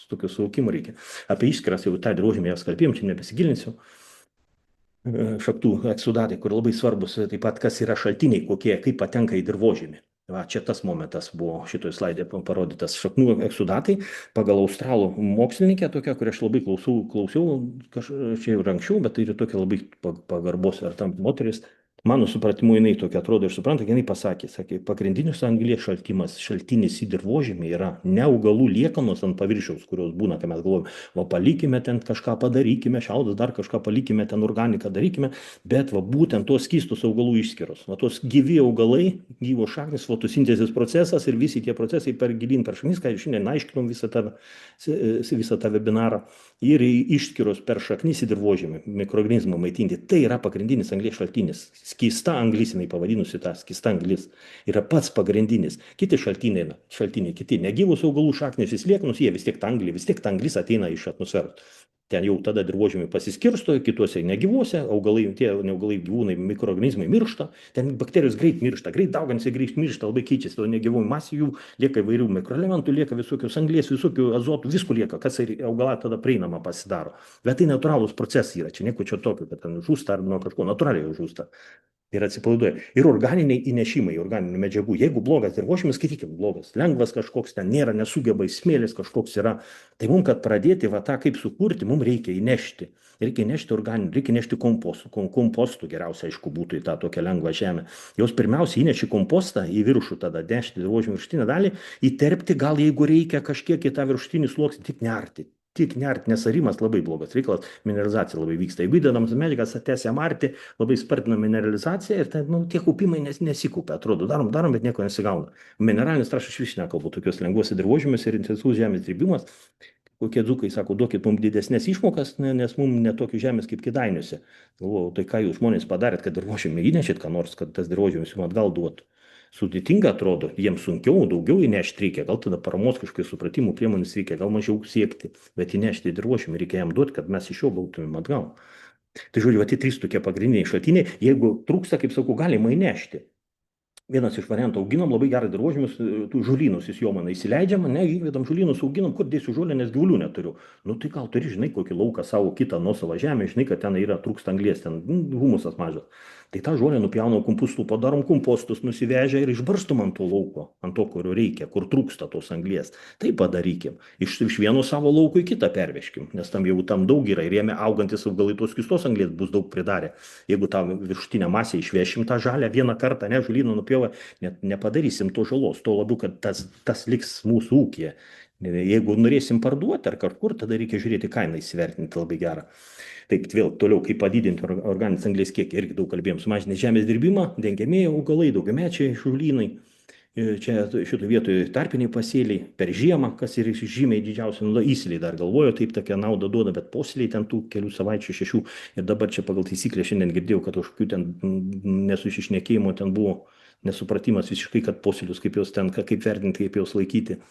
tokio suvokimo reikia. Apie išskiras jau tą dirvožemį jas kalbėjom, čia nebesigilinsiu. Šaktų eksudatai, kur labai svarbus, taip pat kas yra šaltiniai, kokie, kaip patenka į dirvožemį. Va, čia tas momentas buvo šitoje slaidė parodytas. Šaknų eksudatai pagal australų mokslininkę, tokia, kurią aš labai klausiau čia jau anksčiau, bet tai yra tokia labai pagarbos ar tam moteris. Mano supratimu, jinai tokia atrodo ir supranta, jinai pasakė, sakė, pagrindinis anglies šaltinis į dirvožemį yra ne augalų liekanos ant paviršiaus, kurios būna, kai mes galvojame, va palikime ten kažką padarykime, šiaudas dar kažką palikime, ten organiką darykime, bet va būtent tos skystus augalų išskiros, va tos gyvi augalai, gyvos šaknis, fotosintezės procesas ir visi tie procesai per gilin, per šaknis, ką šiandien aiškinom visą tą webinarą, ir išskiros per šaknis į dirvožemį, mikroorganizmą maitinti. Tai yra pagrindinis anglies šaltinis. Skysta anglis, jinai pavadinusi tą skysta anglis, yra pats pagrindinis. Kiti šaltiniai, kiti negyvus augalų šaknys, vis lieknus, jie vis tiek ta anglis ateina iš atmosferos. Ten jau tada dirvožemį pasiskirsto, kituose negyvuose, augalai, tie neaugalai gyvūnai, mikroorganizmai miršta, ten bakterijos greit miršta, greit daugansi, greit miršta, labai keičiasi, to negyvų masė jų, lieka įvairių mikroelementų, lieka visokios anglies, visokių azotų, visko lieka, kas ir augalą tada prieinama pasidaro. Bet tai natūralūs procesai yra, čia nieko čia tokio, kad ten žūsta ar nuo kažko natūraliai žūsta. Ir atsipalaiduoja. Ir organiniai įnešimai, organinių medžiagų. Jeigu blogas dirvožemis, skaitykim, blogas, lengvas kažkoks ten nėra, nesugeba, smėlis kažkoks yra. Tai mums, kad pradėti va tą kaip sukurti, mums reikia įnešti. Reikia įnešti organinių, reikia įnešti kompostų. Kompostų geriausia, aišku, būtų į tą tokią lengvą žemę. Jos pirmiausia įneši kompostą į viršų, tada nešti dirvožemio viršutinę dalį, įterpti gal jeigu reikia kažkiek į tą viršutinį sluoksnį, tik nerti. Tik nerti, nes arimas labai blogas reikalas, mineralizacija labai vyksta. Jeigu įdedam medžiagas, tęsia marti, labai spartina mineralizaciją ir tai, tie kaupimai nesikupia, atrodo, darom, bet nieko nesigauna. Mineralinis trąšas iš vis nekalbu, tokios lengvos dirvožemius ir intensyvus žemės dirbimas. Kokie dzūkai sako, duokit mums didesnės išmokas, nes mums netokių žemės kaip Kėdainiuose. Galvojau, tai ką jūs žmonės padarėt, kad dirvožemį įnešit, ką nors, kad tas dirvožemis jums atgal duotų. Sudėtinga atrodo, jiems sunkiau, daugiau įnešti reikia, gal tada paramos kažkokių supratimų priemonės reikia, gal mažiau siekti, bet įnešti dirvožemį reikia jam duoti, kad mes iš jo gautumėm atgal. Tai žodžiu, tie trys tokie pagrindiniai šaltiniai, jeigu trūksta, kaip sakau, galima įnešti. Vienas iš variantų, auginam labai gerą dirvožemius, tų žolynus į Jomaną įsileidžiam, ne, įvedam žolynus, auginam, kur dėsiu žolę, nes gyvulių neturiu. Nu tai gal turi, žinai, kokį lauką savo kitą nuosavą žemę, žinai, kad ten yra trūksta anglies, ten humusas mažas. Tai tą žolę nupjaunam kompustų, padarom kompostus, nusivežę ir išbarstom ant to lauko, ant to, kurio reikia, kur trūksta tos anglies. Tai padarykim. Iš vieno savo lauko į kitą perveškim, nes tam jau tam daug yra ir jame augantis augalai tos skystos anglies bus daug pridarę. Jeigu tą viršutinę masę išvešim tą žalę vieną kartą, ne, žolyną nupjovę, nepadarysim to žalos, to labiau, kad tas liks mūsų ūkyje. Jeigu norėsim parduoti ar kažkur, tada reikia žiūrėti kainą įsivertinti labai gerą. Taip, vėl toliau, kaip padidinti organinės anglies kiekį, irgi daug kalbėjom, sumažinti žemės dirbimą, dengiamieji augalai, daugiamečiai žolynai, čia šitoje vietoje tarpiniai pasėliai, per žiemą, kas ir žymiai didžiausia nauda, įsiliai dar galvojo, taip tokia nauda duoda, bet posėliai ten tų kelių savaičių, 6, ir dabar čia pagal taisyklę šiandien girdėjau, kad kažkokių ten nesusišnekėjimo ten buvo nesupratimas visiškai, kad posėlius, kaip jos ten, kaip vertinti, kaip jos laikyti.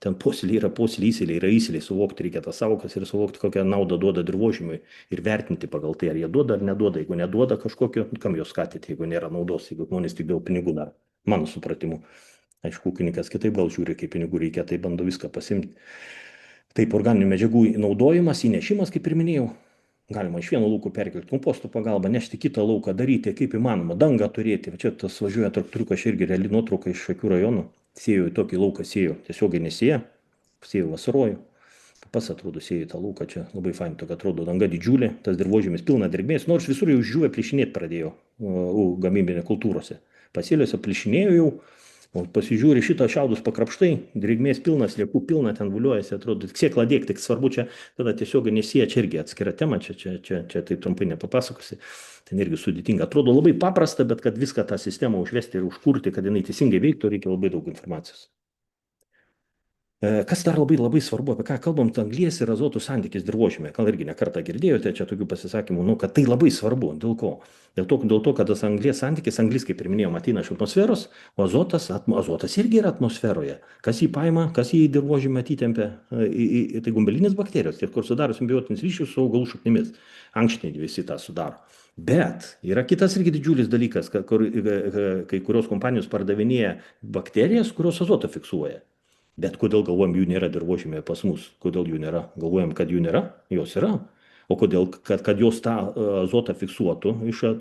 Ten posėliai yra posėliai, įsiliai yra įsiliai, suvokti reikia tas savokas ir suvokti, kokią naudą duoda dirvožemiui ir vertinti pagal tai, ar jie duoda ar neduoda. Jeigu neduoda kažkokio, kam jos skatyti, jeigu nėra naudos, jeigu žmonės tik dėl pinigų daro, mano supratimu. Aišku, ūkininkas kitaip gal žiūri, kaip pinigų reikia, tai bando viską pasimti. Taip, organinių medžiagų naudojimas, įnešimas, kaip ir minėjau, galima iš vieno lauko perkelti kompostų pagalbą, nešti kitą lauką, daryti kaip įmanoma, dangą turėti. Čia tas važiuoja traktoriukas, aš irgi reali nuotrauka iš Šakių rajono. Sėjau į tokį lauką, sėjau, tiesiogiai nesėja, sėjau vasaroju, pas atrodo sėjau tą lauką, čia labai fain, tokia atrodo danga didžiulė, tas dirvožemis pilna drėgmės, nors visur jau žiūrė plyšinėti pradėjo gamybinė kultūrose. Pasėliuose plyšinėjo jau, o pasižiūri šitą šiaudus pakrapštai, drėgmės pilnas, liekų pilna, ten vuliuojasi, atrodo, tik sėklą dėk, tik svarbu čia, tada tiesiog nesėja, čia irgi atskira tema, čia taip trumpai nepapasakosi, ten irgi sudėtinga. Atrodo labai paprasta, bet kad viską tą sistemą užvesti ir užkurti, kad jinai teisingai veiktų, reikia labai daug informacijos. Kas dar labai labai svarbu, apie ką kalbam, tai anglies ir azoto santykis dirvožėme. Gal irgi nekartą girdėjote čia tokių pasisakymų, nu, kad tai labai svarbu. Dėl ko? Dėl to, kad tas anglies santykis, anglis, kaip ir minėjom, ateina iš atmosferos, o azotas irgi yra atmosferoje. Kas jį paima, kas jį į dirvožėmę atitempia, tai gumbelinės bakterijos, tie, kur sudaro simbiotinis ryšius su augalų šaknimis. Ankštiniai visi tą sudaro. Bet yra kitas irgi didžiulis dalykas, kur kai kurios kompanijos pardavinėja bakterijas, kurios azotą fiksuoja. Bet kodėl galvojam, jų nėra dirvožėmėje pas mus? Kodėl jų nėra? Galvojam, kad jų nėra? Jos yra. O kodėl? Kad jos tą azotą fiksuotų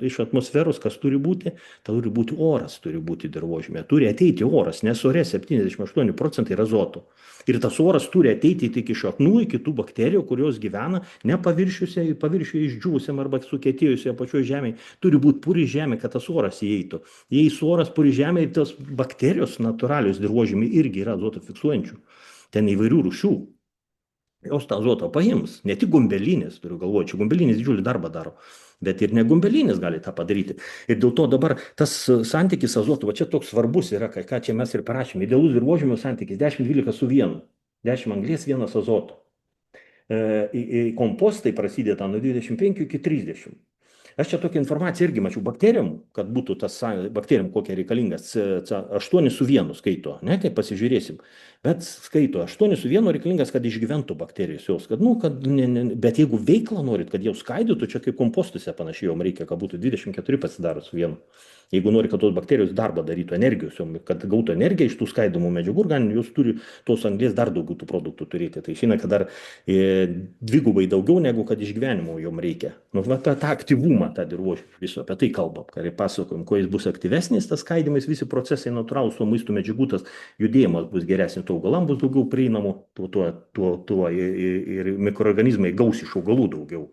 iš atmosferos, kas turi būti? Turi būti oras, turi būti dirvožėmėje. Turi ateiti oras, nes ore 78% yra azoto. Ir tas oras turi ateiti tik iš šaknų, iki tų bakterijų, kurios gyvena ne paviršiuje išdžiūvusiam arba sukietėjusioje pačioje žemėje. Turi būti puri žemė, kad tas oras įeitų. Jei oras puri žemė ir tos bakterijos natūralios dirvožėmė irgi yra azotą fiksuojančių. Ten įvairių rūšių. Jos tą azotą paims. Ne tik gumbelinis, turiu galvoje, čia gumbelinis didžiulį darbą daro. Bet ir negumbelinis gali tą padaryti. Ir dėl to dabar tas santykis azoto, va čia toks svarbus yra, ką čia mes ir parašėme. Idealus dirvožėmio santykis 10-12 su 1. 10 anglies, 1 azoto. Kompostai prasideda nuo 25 iki 30. Aš čia tokią informaciją irgi mačiau bakterijom, kad būtų tas bakterijom kokia reikalingas C8 su 1 skaito, ne, kai pasižiūrėsim. Bet skaito 8 su 1 reikalingas, kad išgyventų bakterijos jos, kad, nu, kad bet jeigu veiklą norit, kad jau skaidytų, čia kaip kompostuose panašiai jom reikia, kad būtų 24 pasidaro su 1. Jeigu nori, kad tos bakterijos darbą darytų energijos, kad gautų energiją iš tų skaidomų medžiagų, jos turi tos anglies dar daugiau tų produktų turėti. Tai šiandien, kad dar dvigubai daugiau negu kad išgyvenimo jom reikia. Nu, va, tą aktyvumą, tą dirvožėmį, viso apie tai kalbam, kai pasakojam, kuo jis bus aktyvesnis, tas skaidimas, visi procesai natūralūs, o maisto medžiagų tas judėjimas bus geresnis, tuo augalam bus daugiau prieinamų, tuo ir mikroorganizmai gaus iš augalų daugiau.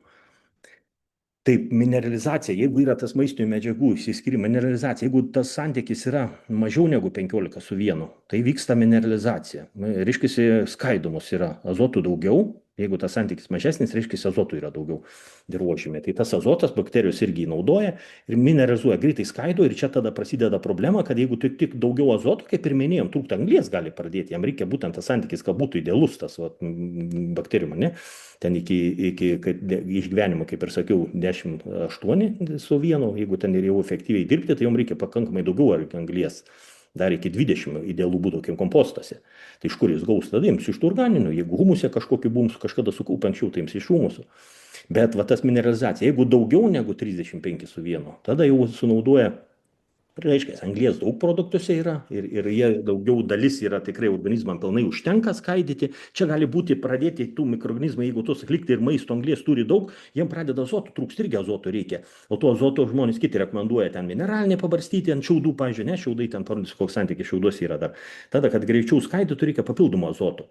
Taip, mineralizacija, jeigu yra tas maistinių medžiagų išsiskyrimo mineralizacija, jeigu tas santykis yra mažiau negu 15 su 1, tai vyksta mineralizacija. Reiškia, skaidomos yra azotų daugiau, jeigu tas santykis mažesnis, reiškia, azotų yra daugiau dirvožėmėje. Tai tas azotas bakterijos irgi naudoja ir mineralizuoja, greitai skaido ir čia tada prasideda problema, kad jeigu tik daugiau azotų, kaip ir minėjom, trūksta anglies gali pradėti, jam reikia būtent tas santykis, kad būtų idealus tas bakterijum, ne? Ten iki išgyvenimo, kaip ir sakiau, 10-8 su 1, jeigu ten ir jau efektyviai dirbti, tai jom reikia pakankamai daugiau anglies, dar iki 20 idealų būtų kaip kompostuose. Tai iš kur jis gaus, tada jums iš tų organinių, jeigu humusė kažkokį bums kažkada sukaupė anksčiau, tai jums iš humusų. Bet va tas mineralizacija, jeigu daugiau negu 35 su 1, tada jau sunaudoja. Reiškia, anglies daug produktuose yra ir jie daugiau dalis yra tikrai organizmam pilnai užtenka skaidyti. Čia gali būti pradėti tų mikroorganizmų, jeigu tos atlikti ir maisto anglies turi daug, jiem pradeda azotų, trūks irgi azoto reikia. O to azoto žmonės kiti rekomenduoja ten mineralinį pabarstyti ant šiaudų, pavyzdžiui, ne šiaudai, ten parodysiu, koks santykis šiauduose yra dar. Tada, kad greičiau skaidytų, reikia papildomų azotų.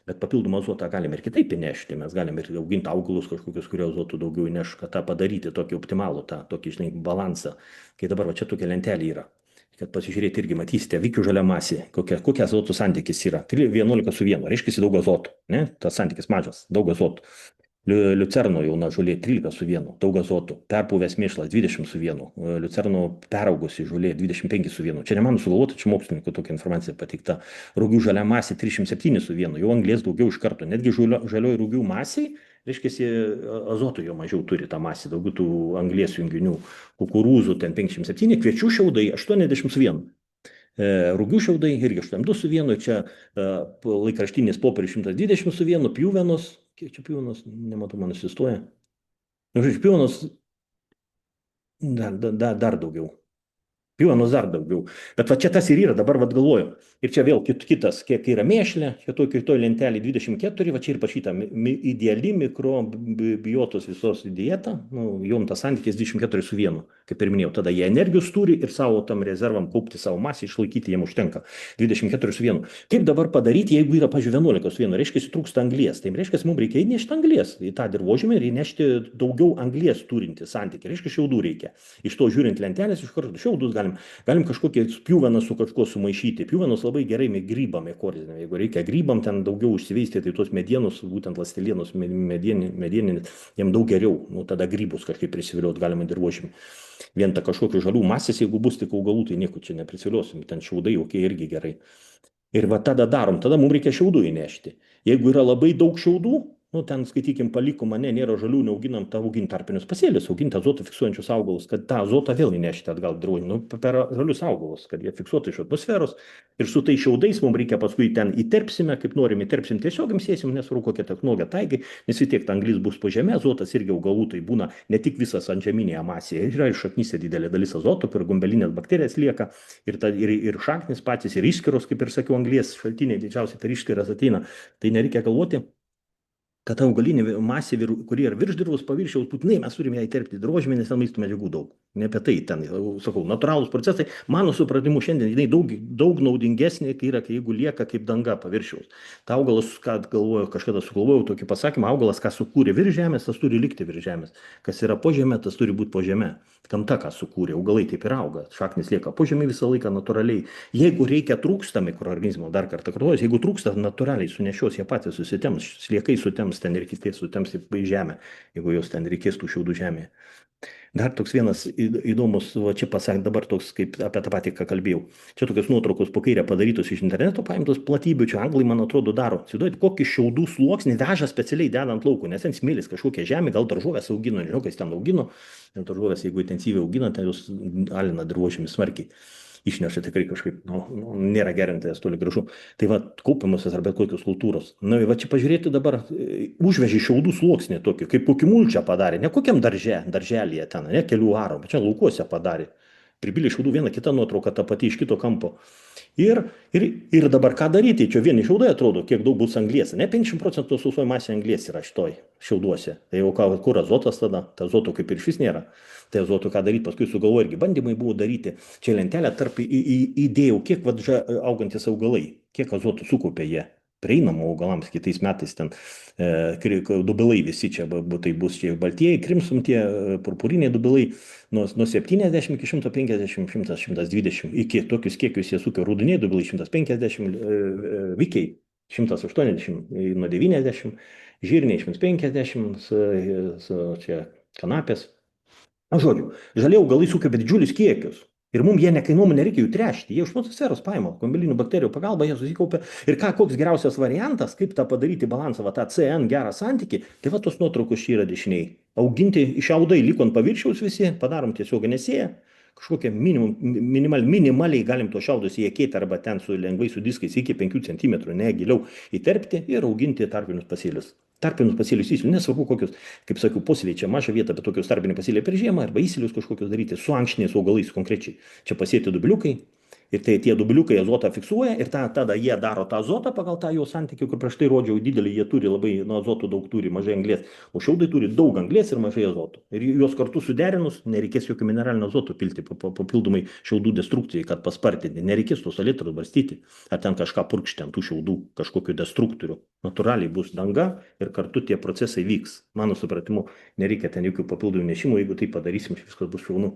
Bet papildomą azotą galime ir kitaip įnešti, mes galime ir auginti augalus kažkokius, kurie azotų daugiau įneš, kad tą padaryti tokį optimalų, tokį, žinai, balansą. Kai dabar va čia tokia lentelė yra, kad pasižiūrėti irgi matysite, vykių žalia masė, kokia azotų santykis yra. 11 su 1, reiškia daug azotų, ne? Tas santykis mažas, daug azotų. Liucerno jauna žolė 13 su 1, daug azotų. Perpuvęs mėšlas 20 su 1, liucerno peraugusi žolė 25 su 1. Čia ne man sugalvota, čia mokslininkų tokia informacija pateikta. Rūgių žalia masė 37 su 1, jau anglies daugiau iš karto. Netgi žalioji rūgių masiai, reiškia, azotų jo mažiau turi tą masę, daugiau tų anglies junginių. Kukurūzų ten 57, kviečių šiaudai 80 su 1. Rūgių šiaudai irgi 82 su 1, čia laikraštinis popierius 120 su 1, pjuvenos. Kiek čia pjuvenos, nematau, man nusistoja. Nu, žodžiu, pjuvenos dar daugiau. Pjuvenos dar daugiau. Bet va čia tas ir yra, dabar vad galvoju. Ir čia vėl kitas, kiek yra mėšlė, čia kitoj lentelė 24, va čia ir pašyta ideali mikrobiotos visos dieta, nu, jom tas santykis 24 su 1, kaip ir minėjau, tada jie energijos turi ir savo tam rezervam kaupti savo masę, išlaikyti jiem užtenka 24 su 1. Kaip dabar padaryti, jeigu yra, pažiūrėjau, 11 su 1, reiškia, trūksta anglies, tai reiškia, mums reikia įnešti anglies į tą dirvožemį ir įnešti daugiau anglies turintį santykį, reiškia, šiaudų reikia. Iš to žiūrint lentelės, iš karto šiaudus galim kažkokią pjuveną su kažkuo sumaišyti. Pjuvenos labai gerai grybam, jeigu reikia grybam ten daugiau užsiveisti, tai tos medienos, būtent ląstelienos medieninės, jiem daug geriau, nu tada grybus kažkaip prisiviliot galima dirvožemį. Vien ta kažkokių žalių masės, jeigu bus tik augalų, tai nieko čia neprisviliosim, ten šiaudai, irgi gerai. Ir va tada darom, tada mums reikia šiaudų įnešti. Jeigu yra labai daug šiaudų, nu ten, skaitykim, paliko mane, nėra žalių, neauginam tą auginti tarpinius pasėlius, auginti azotą fiksuojančius augalus, kad tą azotą vėl įnešti atgal dirvožemį, nu, per žalius augalus, kad jie fiksuotų iš atmosferos. Ir su tai šiaudais mums reikia paskui ten įterpsime, kaip norim įterpsim, tiesiog imsėsim, nesvarbu kokią technologiją taigai, nes vis tiek ta anglis bus po žemė, azotas irgi augalų tai būna ne tik visas antžeminėje masėje, yra ir šaknyse didelė dalis azoto, per gumbelinės bakterijas lieka, ir šaknis patys, ir išskiros, kaip ir sakiau, anglies šaltiniai didžiausiai per išskiras ateina. Tai nereikia galvoti, kad ta augalinė masė, kuri yra virš dirvos paviršiaus, būtinai mes turime ją įterpti į dirvožemį, nes ten maisto medžiagų daug. Ne apie tai ten, sakau, natūralūs procesai, mano supratimu šiandien jinai daug naudingesnė, kai jeigu lieka kaip danga paviršiaus. Ta augalas, ką galvoju, kažkada sugalvojau tokį pasakymą, augalas, ką sukūrė virš žemės, tas turi likti virš žemės. Kas yra po žemė, tas turi būti po žemė. Gamta, ką sukūrė, augalai taip ir auga, šaknis lieka po žemė visą laiką natūraliai. Jeigu reikia trūksta mikroorganizmo, dar kartą kartuoju, jeigu trūksta natūraliai sunešios, jie patys susitems, sliekai sutems ten ir kiti sutems į žemę, jeigu jos ten reikės tų šiaudų žemėje. Dar toks vienas įdomus, va čia pasakė dabar toks, kaip apie tą patį, ką kalbėjau. Čia tokios nuotraukos po kairę padarytos iš interneto, paimtos platybių, čia anglai, man atrodo, daro. Įsivaizduojat, kokį šiaudų sluoksnį veža specialiai dedant laukų, nes ten smėlis kažkokia žemė, gal daržovės augino, nežinau, kas ten augino. Daržovės, jeigu intensyviai augina, tai jūs alina dirvožemį smarkiai. Išneša tikrai kažkaip, nėra gerintas toli gražu. Tai va, kaupiamosios ar bet kokios kultūros. Na, va čia pažiūrėti dabar, užvežė šiaudų sluoksnį tokį, kaip kokį mulčią padarė, ne kokiam darželyje ten, ne kelių arų, bet čia laukuose padarė. Pripylė šiaudų, viena kita nuotrauka, ta pati iš kito kampo. Ir dabar ką daryti, čia vieni šiaudai atrodo, kiek daug bus anglies, ne 50% sausoji masė anglies yra šitoj šiauduose. Tai jau kur azotas tada, tai azoto kaip ir šis nėra. Tai azoto ką daryti, paskui sugalvoju irgi bandymai buvo daryti. Čia lentelę tarp įdėjau, kiek augantis augalai, kiek azoto sukaupė jie. Prieinamų augalams kitais metais ten dubilai visi čia, tai bus čia baltieji, krimsum tie purpuriniai dubilai nuo 70 iki 150, 100, 120, iki tokius kiekius jie sukia rudiniai dubilai 150, vikiai 180, nuo 90, žirniai 150, čia kanapės. Na, žodžiu, žaliai augalai sukaupia didžiulius kiekius. Ir mums jie nekainuoja, nereikia jų tręšti. Jie iš atmosferos paima, gumbalinių bakterijų pagalba jie susikaupia. Ir koks geriausias variantas, kaip tą padaryti balansą, va tą CN gerą santykį, tai va tos nuotraukos čia yra dešiniai. Auginti šiaudai liko ant paviršiaus visi, padarom tiesiog nesėję. Kažkokią minimaliai galim to šiaudus įekėti arba ten su lengvai su diskais iki 5 cm, ne giliau įterpti ir auginti tarpinius pasėlius. Tarpinius pasėlius įsilius, nesvarbu kokius, kaip sakiau, posėliai čia maža vieta, bet tokius tarpiniai pasėliai per žiemą arba įsilius kažkokius daryti su ankštiniais augalais konkrečiai. Čia pasėti dubliukai ir tai tie dubliukai azotą fiksuoja ir tada jie daro tą azotą pagal tą jo santykį, kur prieš tai rodžiau didelį, jie turi labai, azotų daug turi, mažai anglies, o šiaudai turi daug anglies ir mažai azotų. Ir juos kartu suderinus, nereikės jokio mineralinio azoto pilti papildomai šiaudų destrukcijai, kad paspartinti, nereikės tos salietros barstyti, ar ten kažką purkšti ant tų šiaudų, kažkokiu destruktoriu. Natūraliai bus danga ir kartu tie procesai vyks. Mano supratimu, nereikia ten jokių papildomų nešimų, jeigu tai padarysim, viskas bus šaunu.